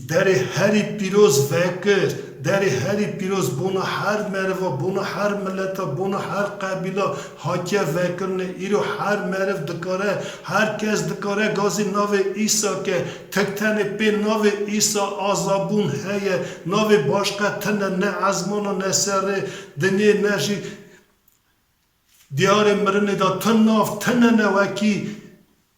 در هری پیروز وکر در هری پیروز بونا هر مروا بونا هر ملتا بونا هر قبیله حاکه وکرنه ایرو هر مرو دکاره هر کس دکاره گازی ناو ایسا که تکتن پی ناو ایسا آزابون هیه ناو باشقه تنه نه ازمانا نه سر دنیا نجی دیار مرنه دا تناف تنه نه وکی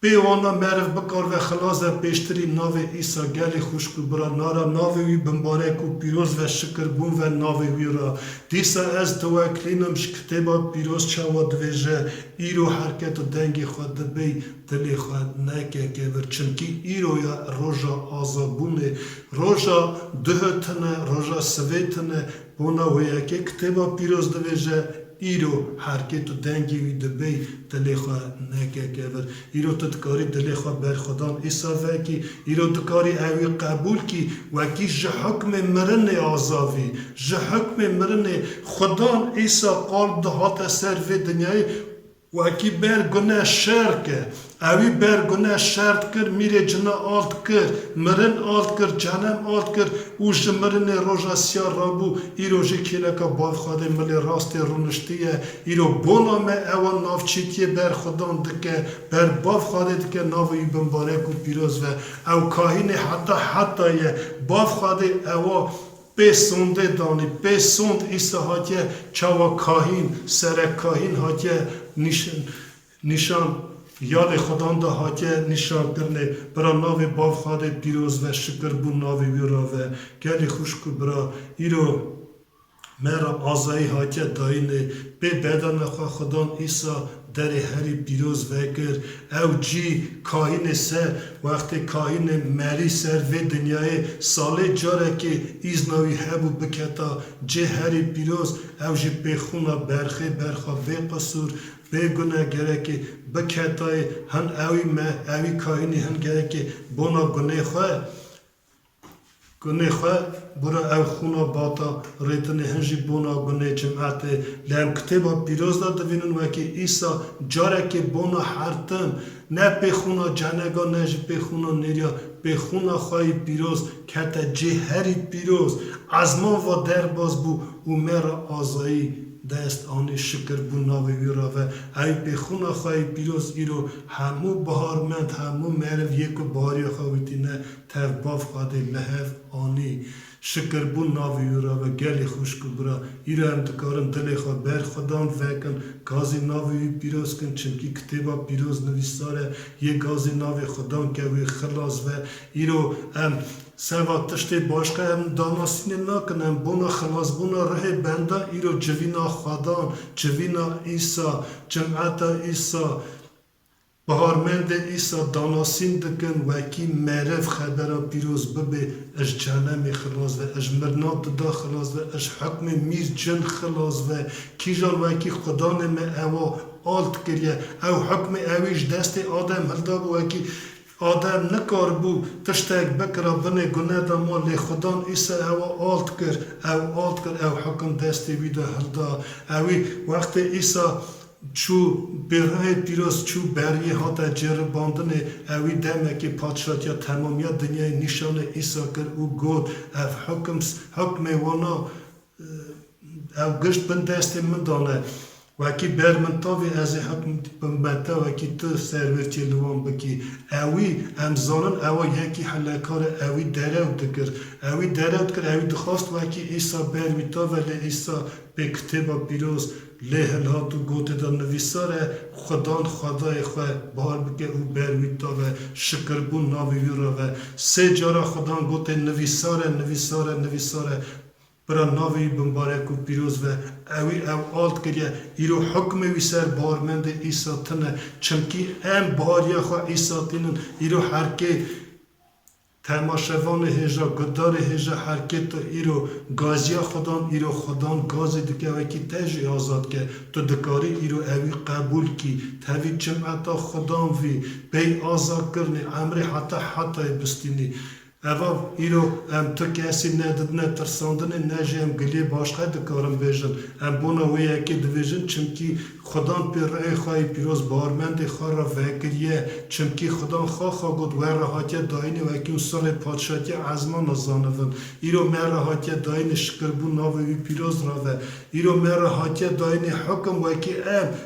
پیوانا مرف بکار و خلاص پیشتری ناو ایسا گلی خوشکو برا نارا ناوی بمبارک و پیروز و شکر بون و ناوی را دیسا از توکلینم شکتبا پیروز چاوا دویجه ایرو حرکت و دنگی خود بی دلی خود نکه که برچنکی ایرو یا روژا آزابونه روژا دهتنه روژا سویتنه بونا ویا که کتبا پیروز دویجه ایرو حرکت و دنگی وی دبی دلی خواه نکه کبر ایرو تدکاری دلی خواه بر خدان ایسا وکی ایرو تدکاری اوی قبول کی وکی جه حکم مرن آزاوی جه حکم مرن خدان ایسا قلب دهات سر و دنیای وکی بر گناه شر که اوی بر گناه شرط کر میره جنا آلت کر مرن آلت کر جنم آلت کر اوش مرن روژا سیار رابو ای روژه کلکا باف خواده ملی راست رونشتیه ایرو بونا me اول نافچیتیه بر خودان دکه بر باف خواده دکه ناوی بمبارک و پیروز و او کاهین حتی یه باف خواده اول پیسونده دانی پیسوند ایسا هاتیه چاوا کاهین سر کاهین هاتیه نشان یاد خدان دا هاتیه نشان کرنه برا ناوی باف خواده پیروز و شکر بون ناوی ویرا و گلی خوشکو برا ایرو مرا آزایی هاتیه داینه به بدن خواه خدان ایسا در هری پیروز وکر او جی کاهین سر وقتی کاهین مری سر و دنیای ساله جاره که ایزناوی هبو بکتا جی هری پیروز او جی بخونا برخه به قصور به گناه گره که بکتای هن اوی کاهینی هن گره که بونا گناه خواه برا او خونا باتا ریتنه هنجی بونا گناه جمعت لهم کتبا پیروز دا دوینون وکی ایسا جاره که بونا حرتم نه پی خونا جنگا نه جی پی خونا نریا پی خونا خواهی پیروز کتا جه هری پیروز از ما و در باز بو و مرا آزایی دست آنی شکر بو ناوی ویرا و ای پی خونا خواهی پیروز ایرو همو بهارمند همو مرو یکو بهاری خواهیتی نه تف باف خواهده مهف آنی شکر بو ناوی ویرا و گلی خوشکو برا ایرو هم دکارن دلی خواه بر خدان وکن گازی ناوی پیروز کن چنکی کتبا پیروز نویساره یه گازی ناوی خدان که وی خلاص و ایرو هم سوا تشتی باشقه هم داناسینه نکنم بونا خلاص بونا ره بنده ایرو جوینا خدان جوینا ایسا جمعتا ایسا بهارمند ایسا داناسین دکن وکی معرف خبرا پیروز ببه اش جهنم خلاص و اش مرنات دا خلاص و اش حکم میر جن خلاص و کیجان وکی خدان me اوا آلت کریه او حکم اویش دست آدم هلدا بو وکی آدم نکار بو تشتاک بکرا بنه گناه دا ما لی خدان ایسا او آلت کر او حکم دستی ویدا هلدا اوی وقت ایسا چو برای پیروز چو بریه ها تا جرباندن اوی دمه که پادشاه یا تمامیت دنیای نشان ایسا کر او گود او حکم وانا او گشت بندست من دانه وکی برمنتاوی از حکم بمبتا وکی تو سرورچی لوان بکی اوی امزانن اوی یکی حلکار اوی درود کر اوی دخواست وکی ایسا برویتا ولی ایسا به کتبا پیروز لهل ها تو گوته دا نویساره خدان خدای خواه بار بگه او برویتا و شکر بون ناوی ویرا و سه جارا خدان گوته نویساره برا ناوی بمبارک و پیروز و اوی او آلت کریه ایرو حکم وی سر بارمند ایسا تنه چمکی ام باریا خواه ایسا تینن ایرو حرکه تماشوان هجا گدار هجا حرکت ایرو گازیا خدان گازی دکه وکی تجی آزاد که تو دکاری ایرو اوی قبول کی تاوی جمعتا خدان وی بی آزاد کرنی عمری حتی بستینی اوا ایرو تو کسی نددنه ترساندنه نجی گلی باشقه دکارم بیجن بونا وی اکی دویجن چمکی خدان پی رای خواهی پیروز بارمند خواه را وکریه چمکی خدان خواه گود ور راحتی داینی و اکی اون سال پادشاهی ازمان نزانون ایرو مر راحتی داینی شکر بون ناوی پیروز را و ایرو مر راحتی داینی حکم و اکی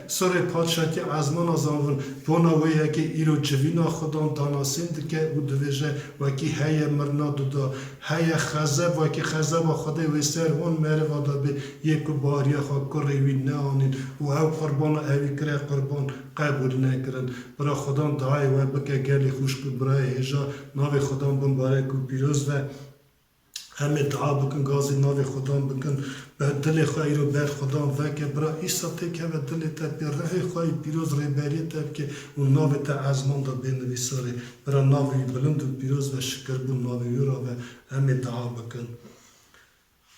سال پادشاهی ازمان نزانون بونا وی اکی ایرو جوینا خدان داناسین دکه و دویجه و اکی هی مرنا دودا هی خزب و که خزب خدای وسر اون مر وادا به یک باریا خا کروی نانین و او قربان اوی کره قربان قبول نکرن برای خدا دعای و بکه گلی خوش بود برای هجا ناو خدا مبارک و پیروز و همه دعا بکن گازی ناو خدا بکن به دل خواهی رو بر خدا وکه برای ایسا تکه و دل تا پی ره خواهی پیروز ریبری تا که اون ناو تا ازمان دا بینویساره برای ناوی بلند و پیروز و شکر بون ناوی را و همه دعا بکن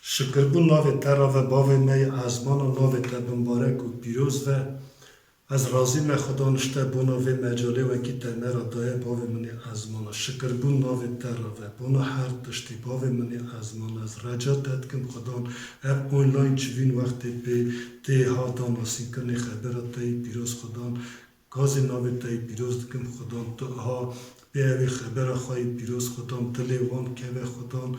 شکر بون ناو تا را و باوی می ازمان و ناو تا مبارک و پیروز و از راضی من خدا نشته بونا و مجاله و کی تمه را دایه باوی منی ازمانا شکر بون ناوی تر و بونا هر تشتی باوی منی ازمانا از رجا تدکم خدا اب اونلاین چوین وقتی به ده ها داناسی کنی خبرات تایی پیروز خدا گازی ناوی تایی پیروز دکم خدا تو ها بیاوی خبر خواهی پیروز خدا دلیوان که و خدا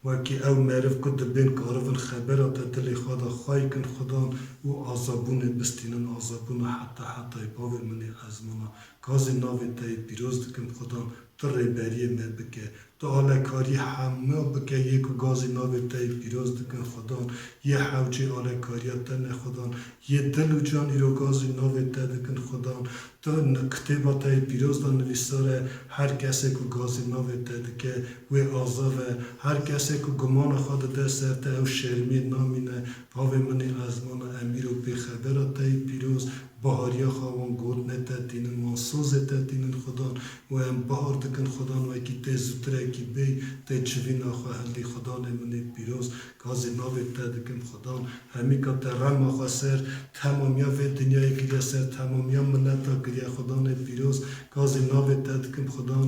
و که او معرف کد بین کارون خبرات دلی خدا خواهی کن خدا و آزابون بستینن آزابون حتی باوی منی ازمانا گازی ناوی تایی پیروز دکم خدا تو ریبری من بکه تو آلکاری همه بکه یک گازی ناوی تایی پیروز دکن خدا یه حوجی آلکاری تن خدا یه دل و جان ایرو گازی ناوی تایی دکن خدا تو کتبا تایی پیروز دا نویساره هر کسی که گازی ناوی تایی دکه و آزاوه هر کسی که گمان خود ده سرته او شرمی نامینه باوی منی ازمانا امیر و بی خبرات تایی پیروز بهاریا خواهان گود نتدینن منصوز تدینن خدا و هم بهار دکن خدا و اکی تی زودره اکی بی تی چوین آخواه هلی خدا نمونی پیروز گازی ناوی تدکن خدا همی که ترم آخواه سر تمامیا و دنیای گریه سر تمامیا ملتا گریه خدا پیروز گازی ناوی تدکن خدا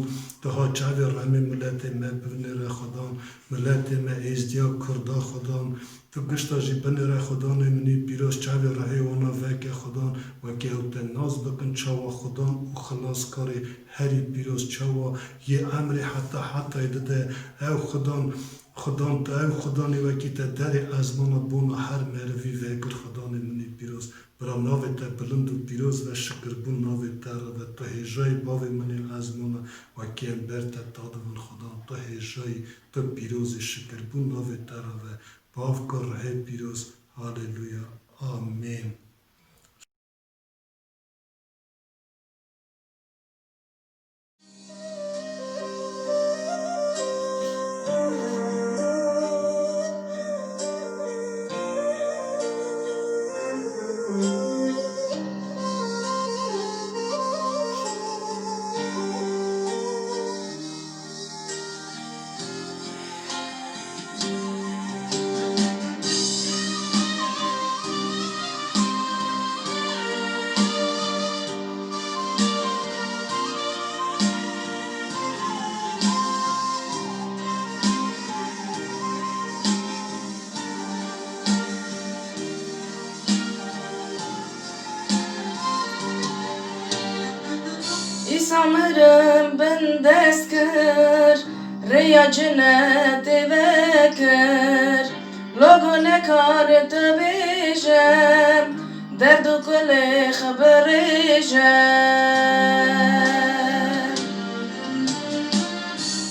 تها چاوی رمی ملت مبرنه را خدا ملت ما ازدیا کردا خدا تو گشتا جی بنی را خدا نمونی پیروز چاوی رهی اونا وکه خدا و که او تناز بکن چاوا خدا و خلاص کاری هری پیروز چاوا یه امر حتی داده او خدا تا او خدا نیوکی تا در ازمانا بونا هر مروی وکر خدا نمونی پیروز برای ناوی تا بلند و پیروز و شکر بون ناوی تا را و تا هجای باوی منی ازمانا و که ام برتا تادون خدا تا هجای تا پیروز شکر بون ناوی تا را و باو کر ره پیروز هاللویا آمین İsamırım ben deskir Riya cennet vekir Logo ne kar tabijem Derdu kule khabarijem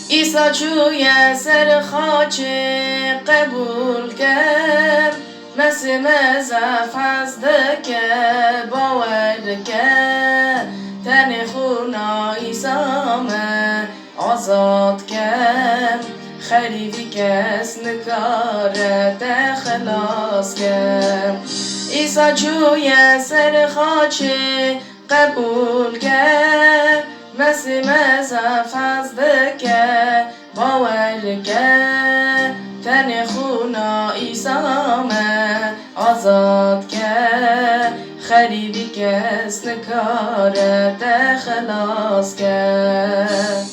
İsa çuye ser khaçi kabul ker Mesime zafaz deke bawer deke تن خونا ایسامه آزاد کم خریبی کس نکارت خلاص کم ایسا جوی سر خاچه قبول کم مسی مزفز دکه باور کم تن خونا ایسامه آزاد کم خریبی کس نکارت خلاص کرد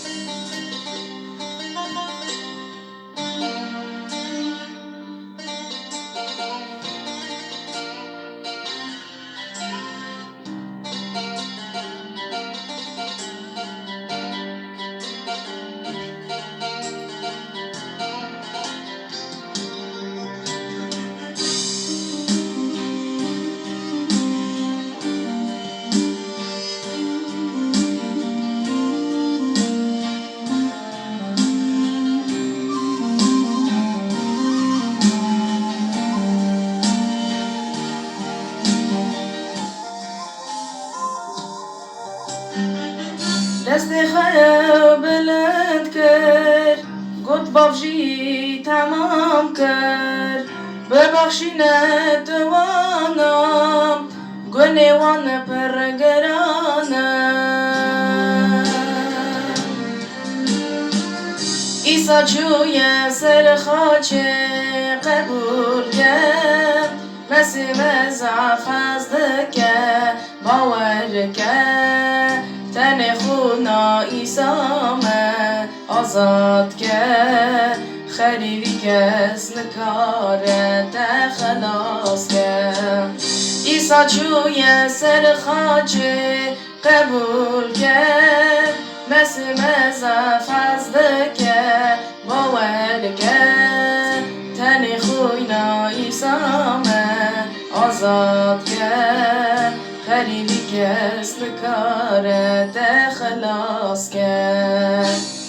دست خیو بلند کرد گوت بافجی تمام کرد ببخشی نتوانم گنیوان پرگرانم ایسا جوی سر خاچه قبول کرد مسیم زعف از دکه باور کرد تن خونا ایسا من آزاد کرد خریدی کس نکارت خلاص کرد ایسا جوی سر خاچه قبول کرد مسیم زعف از دکه باور کرد تن خونا ایسا من آزاد کرد خریدی کس نکارت خلاص کرد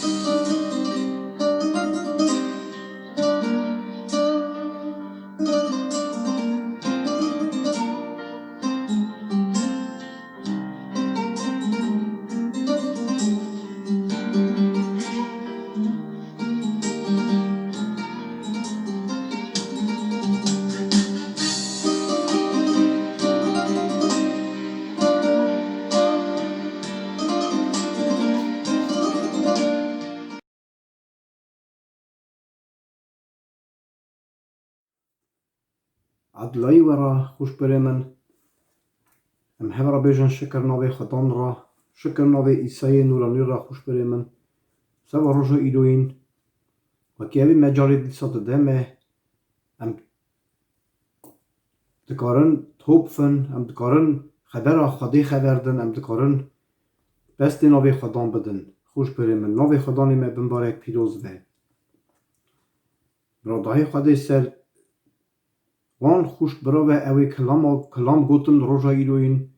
عدلایی ورا خوش بره من ام هفرا بیجن شکر ناوی خدان را شکر ناوی ایسای نورانی را خوش بره من سوا روژا ایدوین و که اوی مجالی دیسات دمه ام دکارن توبفن ام دکارن خبر خدای خبردن ام دکارن بست ناوی خدان بدن خوش بره من ناوی خدانی ما بمبارک پیروز به برادای خدای سر وان خوش براوه اوی کلام گوتن روژا ایروین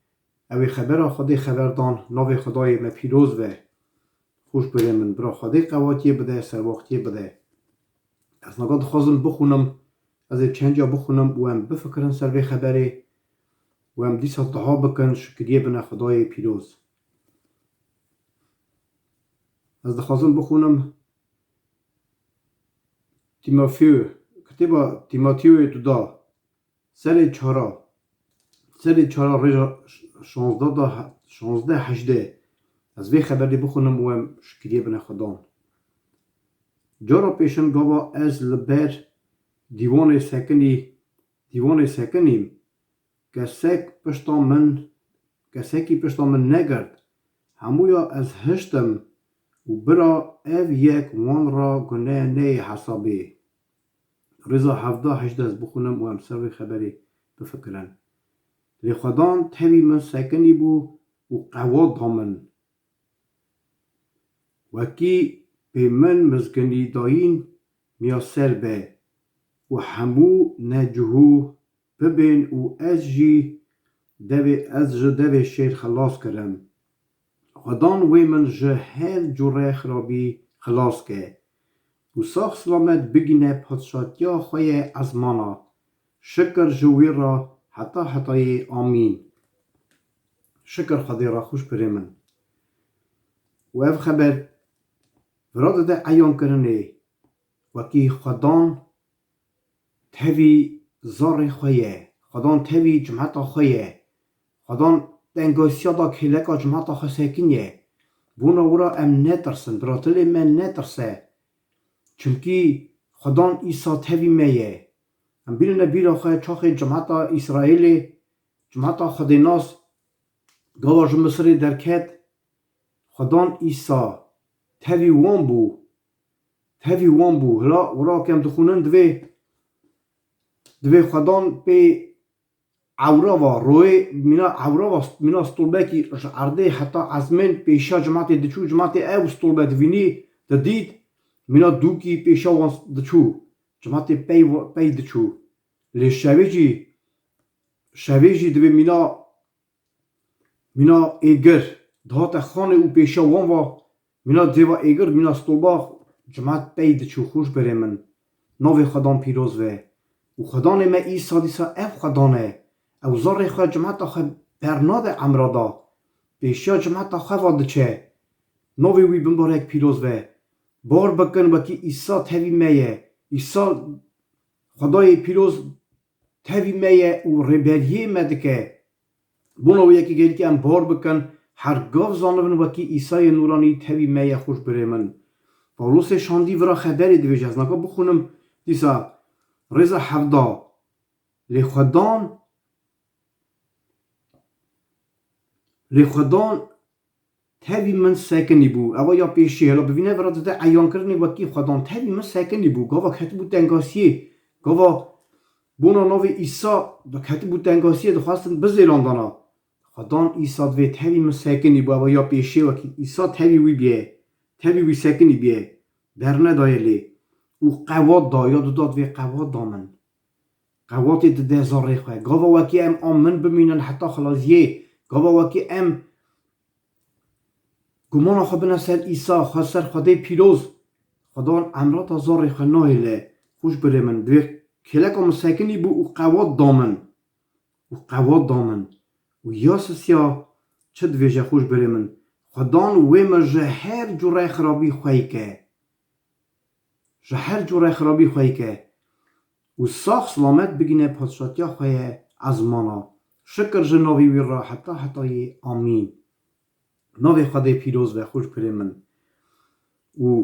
اوی خبر خدای خبردان ناوی خدای ما پیروز و خوش بره من برا خدای قواتی بده سر وقتی بده از نگاه خوازم بخونم از چند جا بخونم و هم بفکرن سر وی خبری و هم دیسا دعا بکن شکریه بنا خدای پیروز از خوازم بخونم تیموتیو دودا سر چهارا ریجا 16-18 از وی خبری بخونم و هم شکریه بنا خدان جارا پیشن گاوا از لبر دیوان سکنیم کسکی پشتا من نگرد همویا از هشتم و برا او یک وان را گناه نه حسابی رضا 17-18 از بخونم و هم سر خبری بفکرن لی خدان تاوی من سکنی بو و قواد دامن وکی به من مزگنی داین میاسر به و همو نجهو ببین و از دوی شیر خلاص کرم خدان وی من جه هر جوره خرابی خلاص که و ساخ سلامت بگینه پادشاتیا خوی از مانا شکر جوی را حتی آمین شکر خدای را خوش بره من و اف خبر وراد ده عیان کرنه وکی خدان تاوی زار خویه خدان تاوی جمعت خویه خدان دنگاسیا دا کلکا جمعت خو سکنیه بونا ورا ام نترسن براتل من نترسه چونکی خدان ایسا تاوی میه ام بیرن بیرا خواه چاخ جمعت اسرائیل جمعت خدیناس گواج مصری درکت خدان ایسا تاوی وان بو هلا ورا کم دخونن دوی خدان به عورا روی مینا استولبه کی عرضه حتی از من پیشا جماعت دچو جماعت او استولبه دوینی دید مینا دوکی پیشا وان دچو جماعت پی دچو لی شویجی دوی مینا ایگر دهات خانه او پیشا وان و مینا دیوا ایگر مینا استولبه جماعت پی دچو خوش بره من ناوی خدان پیروز و خدان ما ایسا دیسا اف خدانه او زار خواه جماعت خواه برناد امرادا پیشا جماعت خواه واده چه نوی وی بمبارک پیروز و بار بکن وکی عیسی تهوی میه عیسی خدای پیروز تهوی میه و ربریه مدکه بونو یکی گلی که ام بار بکن هرگاه زانبن وکی عیسی نورانی تهوی میه خوش بره من پولس شاندی ورا خبری دویج از نکا بخونم دیسا رضا حفدا لخدان تهوی من سکنی بو اوا یا پیشی هلا ببینه ورا داده عیان کرنی وکی خدان تهوی من سکنی بو گاوا کتی بود دنگاسیه گاوا بونا نوی ایسا دا کتی بود دنگاسیه دخواستن بزیراندانا خدان ایسا دوی تهوی من سکنی بو اوا یا پیشی وکی ایسا تهوی وی بیه تهوی وی سکنی بیه برنه دایلی او قواد دا یا داد وی قواد دامن قوادی ده زاره خواه گاوا وکی ام آمن بمینن حتی خلاصیه گاوا وکی ام گمان خو بنا سر عیسی خو سر خدای پیروز خدا امرات زاره خواه نایله خوش بره من دوی کلک هم سکنی بو او قواد دامن و یاسسیا چه دویجه خوش بره من خدان وی مجه هر جوره خرابی خواهی که و ساخ سلامت بگینه پادشاتیا خواهی از مانا شکر جناوی وی را حتی آمین ناوی خدای پیروز و خوش بره من و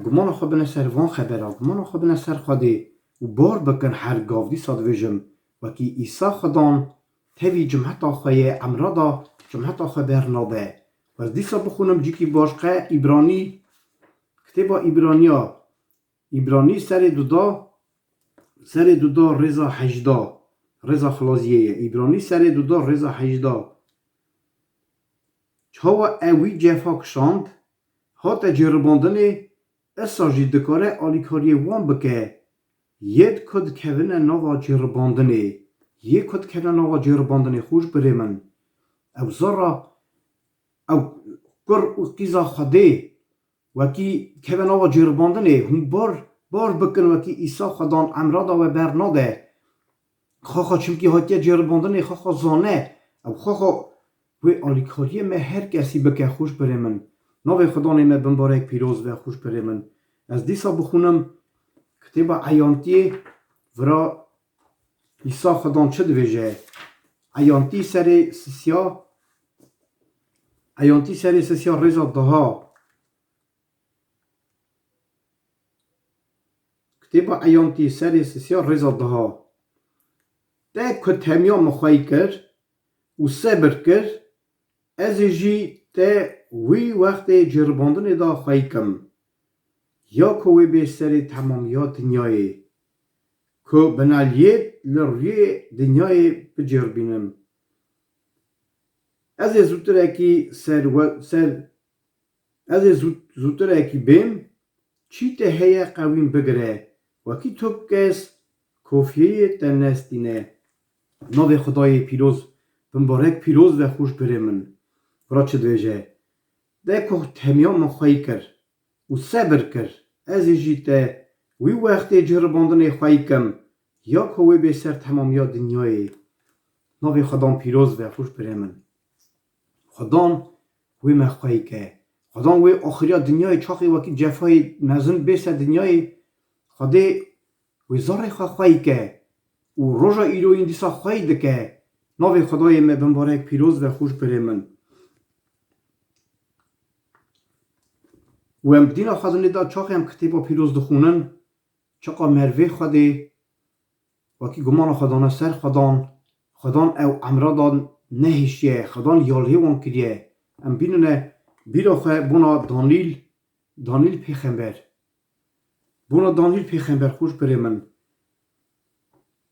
گمان خو بنا سر وان خبره گمان خو بنا سر خدای و بار بکن هر گاودی سادویجم وکی عیسی خدان تهوی جمعت خواهی امرادا جمعت خواهی برنابه و از دیسا بخونم جیکی باشقه ایبرانی کتبا ایبرانی سر دودا رضا خلاصیه ایبرانی سر دودا رضا 18 چاوا اوی جفا کشاند هات جرباندن اساجی دکاره آلیکاری وان بکه ید کد کهونه نوا جرباندنه خوش بره من او زارا او گر او قیزا خده وکی کهونه نوا جرباندنه هم بار بکن وکی ایسا خدان امرادا و برناده خواه چمکی هاتیه جرباندنه خواه زانه او خواه وی آلیکاری من هر کسی بکه خوش بره من ناوی خدا نیمه بمبارک پیروز و خوش بره من از دیسا بخونم کتبا عیانتی ورا عیسی خدان چه دویجه عیانتی سر سسیا رضا دها کتبا عیانتی سر سسیا رضا دها ده کتهمیا مخواهی کرد و صبر کرد از جی ده وی وقت جرباندن دا خواهی کم یا که وی به سر تمامیات دنیای که بنالیت لروی دنیای بجربینم از زودتر اکی بیم چی ته هیا قویم بگره وکی تو کس کافیه تنستینه ناوی خدای پیروز بمبارک پیروز و خوش بره من برا چه دویجه ده که تهمیان من خواهی کرد و صبر کرد از جیته وی وقت جرباندن خواهی کم یا که وی به سر تمامیات دنیای ناوی خدام پیروز و خوش بره من خدام وی مخواهی که خدام وی آخریا دنیای چاقی وکی جفای نزن به سر دنیای خدای وی زاره خواهی که و روژا ایرو این دیسا خواهی دکه ناوی خدای مبارک پیروز و خوش بره من و ام دینا خدای دا چاقی هم کتیبا پیروز دخونن چاقا مروی خدای وکی گمان خدانه سر خدان او امرادان نهیشیه خدان یاله وان کریه ام بینونه بیرا خواه بونا دانیل پیغمبر خوش بره من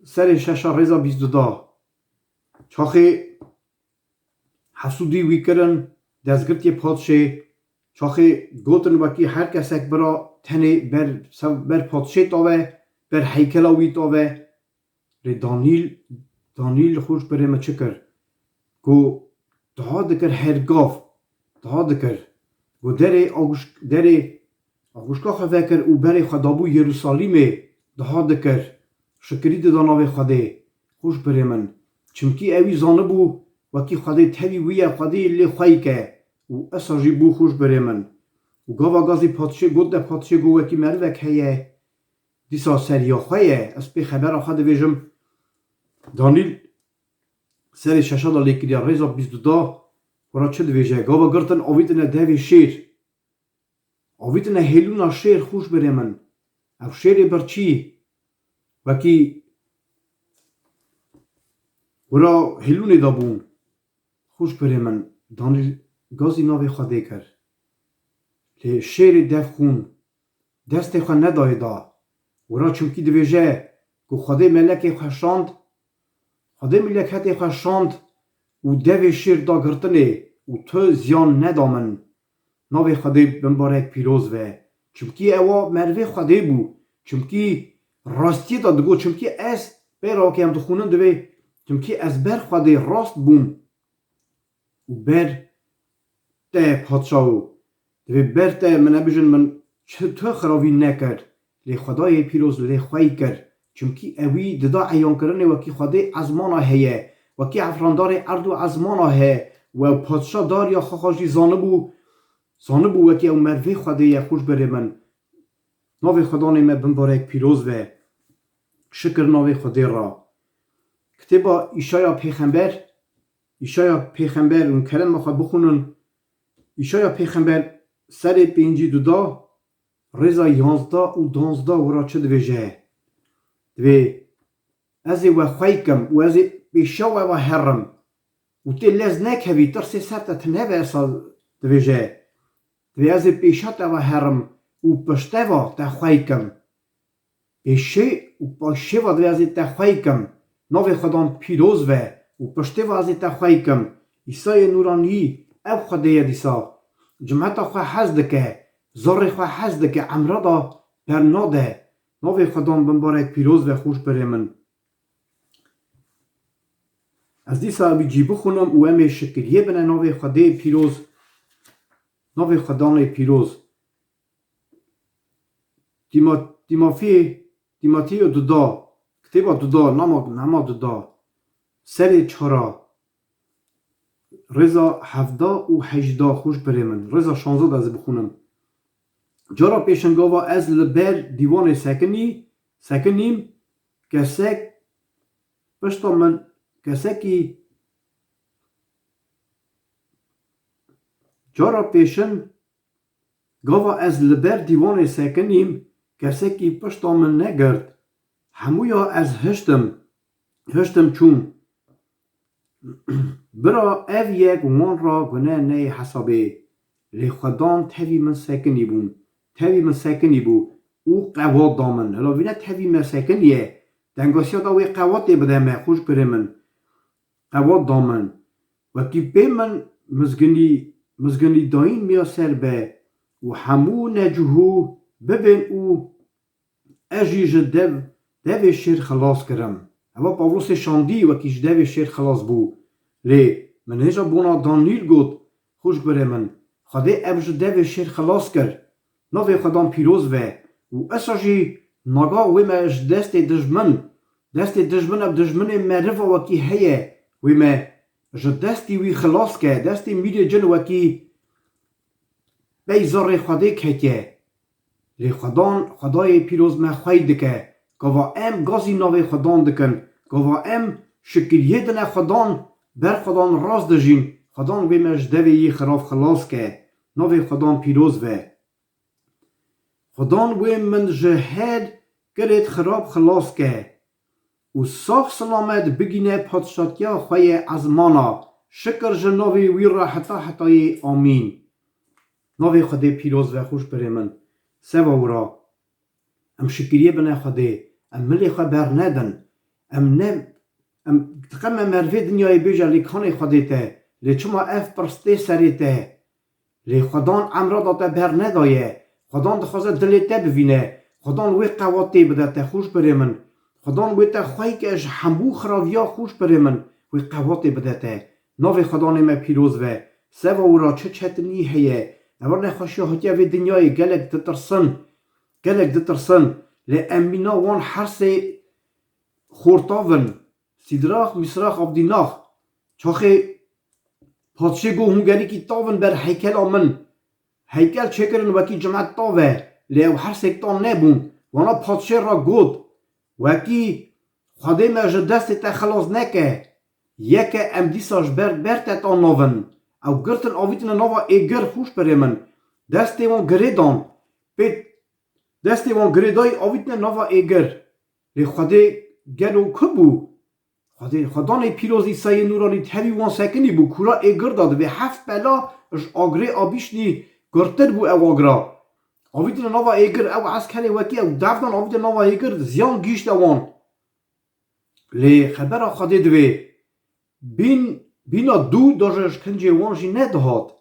سر ششا رضا 22 چاخی حسودی وی کرن دزگرتی پادشه چاخی گوتن وکی هر کسک برا تنه بر پادشه تاوه بر حیکلا وی تاوه ری دانیل خوش بره ما چکر گو دها دکر هرگاف دها دکر گو دره آگوشگاه خواه کر او بره خدابو یروسالیمه دها دکر شکری داناوی خوده خوش بره من چمکی اوی زانه بو وکی خوده تاوی ویه خوده لی خواهی که و اساجی بو خوش بره من و گاوا گازی پادشه گود ده پادشه گو وکی مروک هیه دیسا سریا خویه از پی خبر آخه دویجم دانیل سری ششادا لیکریا ریزا 22 ورا چه دویجه گاوا گرتن آویدنه دوی شیر آویدنه هیلونا شیر خوش بره من او شیر برچی وکی ورا هیلونی دا بون خوش بره من دانیل گازی ناوی خواده کر لی شیر دف خون دست خواه ندای دا ورا چونکی دویجه گو خواده ملک خواه شاند خواده ملکت خواه شاند و دوی شیر دا گرتنه و تو زیان ندامن ناوی خواده بمبارک پیروز و چونکی اوا مروی خواده بو چونکی راستی دا دگو چونکی از برا که هم تو خونن دوی چونکی از بر خواده راست بوم و بر ده پادشاو دوی بر ده من بیجن من تو خراوی نکرد لی خدای پیروز لی خواهی کرد چونکی اوی ددا عیان کرنه وکی خواده ازمانا هیه وکی افراندار اردو ازمانا هیه و پادشا دار یا خواهی زانه بو وکی او مروی خواده خوش بره من ناوی خدا نیمه بمبارک پیروز و شکر ناوی خدا را کتابا ایشایا پیغمبر اون کلم مخواه بخونن ایشایا پیغمبر سر 52 رضا 11 و 12 ورا چه دویجه دوی ازی و خویکم و ازی بیشا و هرم و تی لز نکوی ترسی سرطه تنهوه اصال دویجه دوی ازی بیشا و هرم و پشته و تا خویکم بیشه و پاشه و دوی ازی تا خویکم ناوی خدام پیروز و پشته و ازی تا خویکم ایسای نورانی او خدای دیسا جمعتا خواه حزد که زار خواه حزد که عمره دا برناده ناوی خدام بمبارک پیروز و خوش بره من از دیسا بی جیبو خونم و امی شکریه بنا ناوی خدای پیروز ناوی خدای پیروز تیماتیو دودا کتابا دودا نما دودا سر 4 رضا 17 و 18 خوش بره من رضا 16 از بخونم جارا پیشنگاوا از لبر دیوان سکنیم کسک پشتا من کسکی جارا پیشن گاوا از لبر دیوان سکنیم کسکی پشتا من نگرد همویا از هشتم چون برا او یک وان را گناه نه حسابه لی خدان تاوی من سکنی بو او قواد دامن هلا وینه تاوی من سکنیه دنگاسیا دا وی قواد دی بده من خوش بره من قواد دامن وکی به من مزگنی داین میا سر به و همو نجوهو ببین او اجیج دو شیر خلاص کرم اما پاولوس شاندی وکیش دو شیر خلاص بو لی من هجا بونا دانیل گود خوش بره من خده ابج دو شیر خلاص کرد ناوی خدام پیروز و اساجی ناگا ویمش دست دجمن اب دجمن مرف وکی هیه ویمه جا دستی وی خلاص که دستی میری جن وکی بیزار خده که لی خدای پیروز ما خواهی دکه گاوا ام گازی ناوی خدان دکن گاوا ام شکریه دنه خدان بر خدان راز دجین خدان ویمش دوی یه خراف خلاص که ناوی خدان پیروز و خدان وی من جهد گرید خراب خلاص که و صاف سلامت بگینه پادشاتیا خواه از مانا شکر جناوی وی را حتی آمین ناوی خدای پیروز و خوش بره من سوا ورا ام شکریه بنا خدای ام ملی خواه بر ندن ام تقم مروی دنیای بیجا لی کانی خدای ته لی چما اف پرسته سری ته لی خدان امرا داته بر ندایه خدان دخوازه دلی ته ببینه خدان وی قواتی بده ته خوش بره من خدان وی ته خواهی که اش همبو خراویا خوش بره من وی قواتی بده ته ناوی خدان ما پیروز و سوا ورا چه چتنی هیه نور نخوشی هاتی اوی دنیای گلک دترسن لی امینا وان حرس خورتاون سیدراخ مسراخ عبدیناخ چاخه پادشه گو هنگری که تاون بر هیکل آمن هیکل چه کرن وکی جماعت تاوه لیو هر سکتان نبون وانا پادشه را گود وکی خواده مرج دست تا خلاص نکه یک ام دیساش برت تا نوون او گرتن آویتن نوا ایگر خوش بره من دست وان گریدان پیت دست وان گریدای آویتن نوا ایگر لی خواده گلو کبو خدای پیروزی سای نورانی تهی وان سکنی بو کورا ایگر داد و هفت بلا اش آگره آبیشنی گرتر بو او آگرا آویتن نوا ایگر او عسکری وکی او دفدان آویتن نوا ایگر زیان گیشت وان لی خبر خواده دوی بینا دو داجش کنجه وانجی ندهاد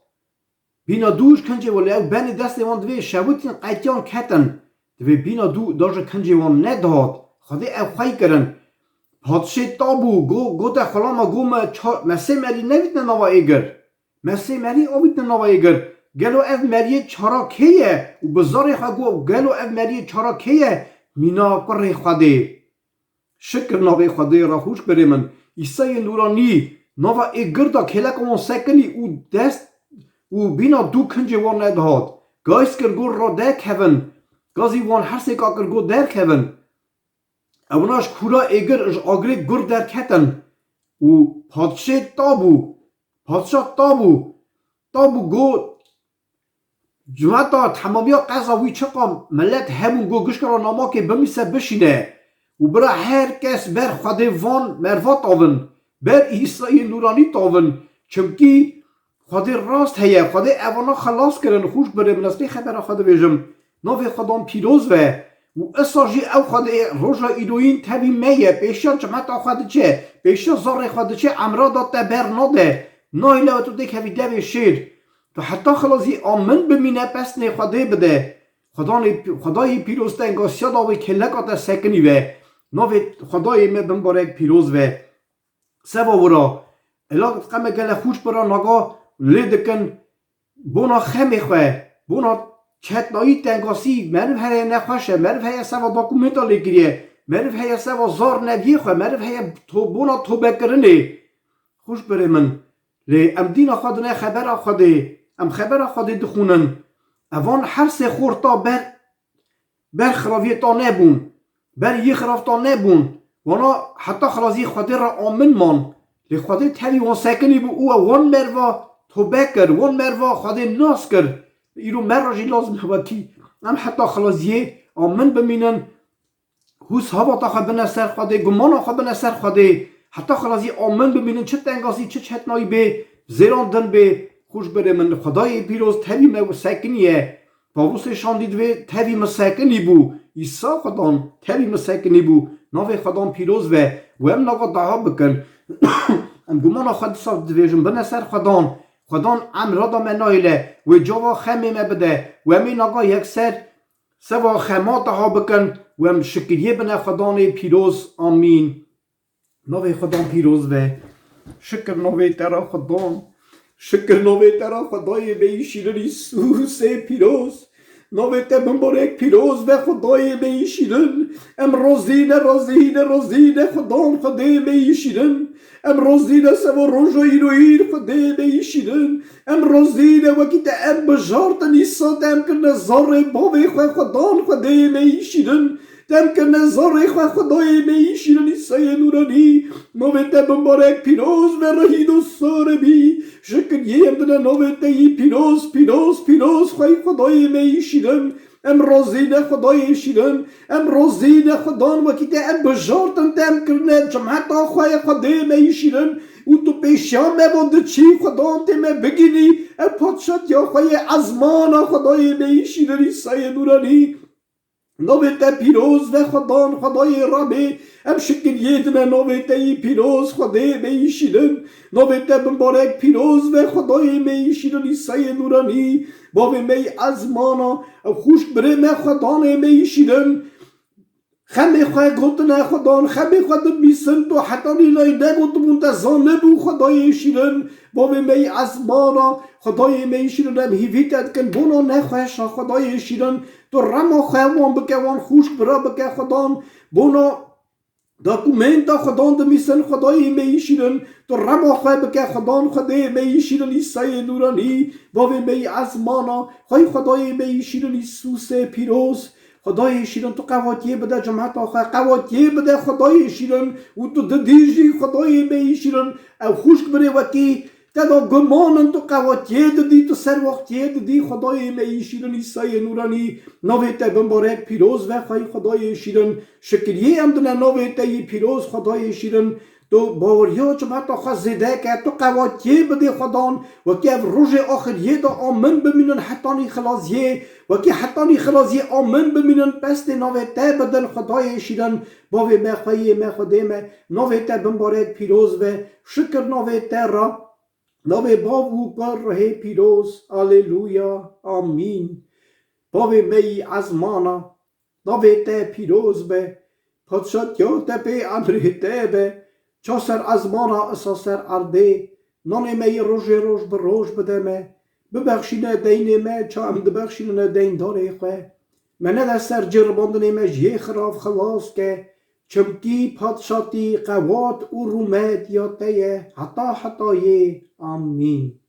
بینا دوش کنجه ولی او بین دست وان دوی شویتین قیتیان کتن دوی بینا دو داجه کنجه وان ندهاد خواده او خواهی کرن پادشه تابو گو ده خلاما گو مسه مری نویتن نوا ایگر مسه مری آویتن نوا ایگر گلو او مری چارا کیه و بزاری خواه گو گلو او مری چارا کیه مینا قره خواده شکر نوی خواده را خوش بره من ایسای نورانی نوا ایگر دا کلک وان سکنی او دست او بینا دو کنجه وان ندهاد گایس کر گو را در کهون گازی وان هر سکا کر گو در کهون اوناش کورا ایگر اش آگره گر در کتن او پادشه تابو گو جمعتا تمامیا قضاوی چقا ملت همون گو گشک را ناما که بمیسه بشینه و برا هر کس بر خواده وان مروا تاون بر عیسی نورانی تاون چمکی خواده راست هیه خواده اوانا خلاص کرن خوش بره من اصلی خبر خواده بیجم ناوی خودم پیروز و اساجی او خواده روژا ایدوین تبی میه پیشا جمعت خواده چه پیشا زار خواده چه امرا داده بر ناده نایله و تو دکوی دوی شیر تو حتی خلاصی آمن بمینه پس نه خواده بده خدای پیروز تنگا سیاداوی کلکات سکنی و ناوی خدای مبنبارک پیروز و سوا ورا الاغت قمه گله خوش برا ناگا لیدکن بونا خمی خواه بونا چتنایی تنگاسی مرف هیا نخوشه مرف هیا سوا داکومنتا لگیریه مرف هیا سوا زار نبیه خواه مرف هیا بونا تو بکرنه خوش بره من لی ام دین خواده نه خبر خواده ام خبر خواده دخونن اوان هر سه خورتا بر خراویتا نبون بر یه خرافتا نبون وانا حتی خلاصی خواده را آمن مان لی خواده تلی وان سکنی بو او وان مروا تو بکر وان مروا خواده ناس کر ایرو مراجی لازم وکی ام حتی خلاصی آمن بمینن حوس هوا تا خواه بنسر خواده گمان خواه بنسر خواده حتی خلاصی آمن بمینن چه تنگاسی چه چتنایی به زیراندن به خوش بره من خدای پیروز تلی مو سکنیه پاووس شاندید و تلی مسکنی بو ایسا خدان تلی مسکنی بو ناوی خدان پیروز و ام ناگا دعا بکن ام گمان خود سا دویجم بنسر خدان امرا دا منایله و جاوا خمی مبده و امی ناگا یک سوا خما دعا بکن و ام شکریه بنا خدان پیروز آمین ناوی خدان پیروز و شکر ناوی ترا خدان شکر ناوی ترا خدای بیشیرنی سوس پیروز ناوی تبنبارک پیروز و خدای بیشیرن ام رازین خدان خدای بیشیرن ام رازین سوا روژا ایرویر خدای بیشیرن ام رازین وکیت ام بجارت نیسا تم کرن زار باوی خدان خدای بیشیرن تم کرن زار خدای بیشیرن ایسای نورانی ناوی تبنبارک پیروز و رهید و ساربی شکر یه امدن ناوی تایی پیروز خدای بیشیرن ام رازین خدای شیرن ام رازین خدان وکی تا ام بجارتن تم کرنه جمعت آخواه خدای میشیرن او تو پیشان میبانده چی خدان تیم بگینی ام پادشات یا خواه ازمان خدای میشیرن ایسای نورانی ناوی تا پیروز و خدان خدای رابی ام شکر یدن ناوی تایی پیروز خدای میشیرن ناوی تا مبارک پیروز و خدای میشیرن ایسای نورانی باوی می ازمانا خوش بره می خدان میشیرن خمی خواه گوتن خدان خمی خواه میسن تو حتی نیلای نگوت منتظانه بو خدای شیرن باوی می ازمانا خدای میشیرن ام هیویتت کن بونا نخواهش خدای شیرن تو رما خواه وان بکه وان خوش برا بکه خدان بونا داکومنتا خدان دمیسن خدای میشیرن تو رما خواه بکه خدان خدای میشیرن ایسای نورانی و می از مانا خواهی خدای میشیرن ایسوس پیروز خدای شیرن تو قواتیه بده جماعت آخه قواتیه بده خدای شیرن و تو ددیجی خدای میشیرن او خوشک بره وکی تدا گمانن تو قواتیه ددی تو سر وقتیه ددی خدای میشیرن ایسای نورانی نویت بمبارک پیروز و خواهی خدای شیرن شکریه هم دنه نویت پیروز خدای شیرن تو باوریا جماعت آخه زیده که تو قواتیه بده خدان و که روز آخریه دا آمن بمینن حتانی خلاصیه و که حتانی خلاصیه آمن بمینن پست نویته بدن خدای شیرن باوی مخوایی مخودیمه نویته بمبارک پیروز و شکر نویته را نوی باو پر رهی پیروز آلیلویا آمین باوی می از مانا نویته پیروز به پادشاتیات به انریته به چاسر از مانا اساسر ارده نانی می روش به روش بده می ببخشینه دین می چا هم ببخشینه دین داره خواه منه در سر جرباندنی می جیه خراف خلاص که چمکی پادشاتی قوات و رومت یاته حتی حتایه آمین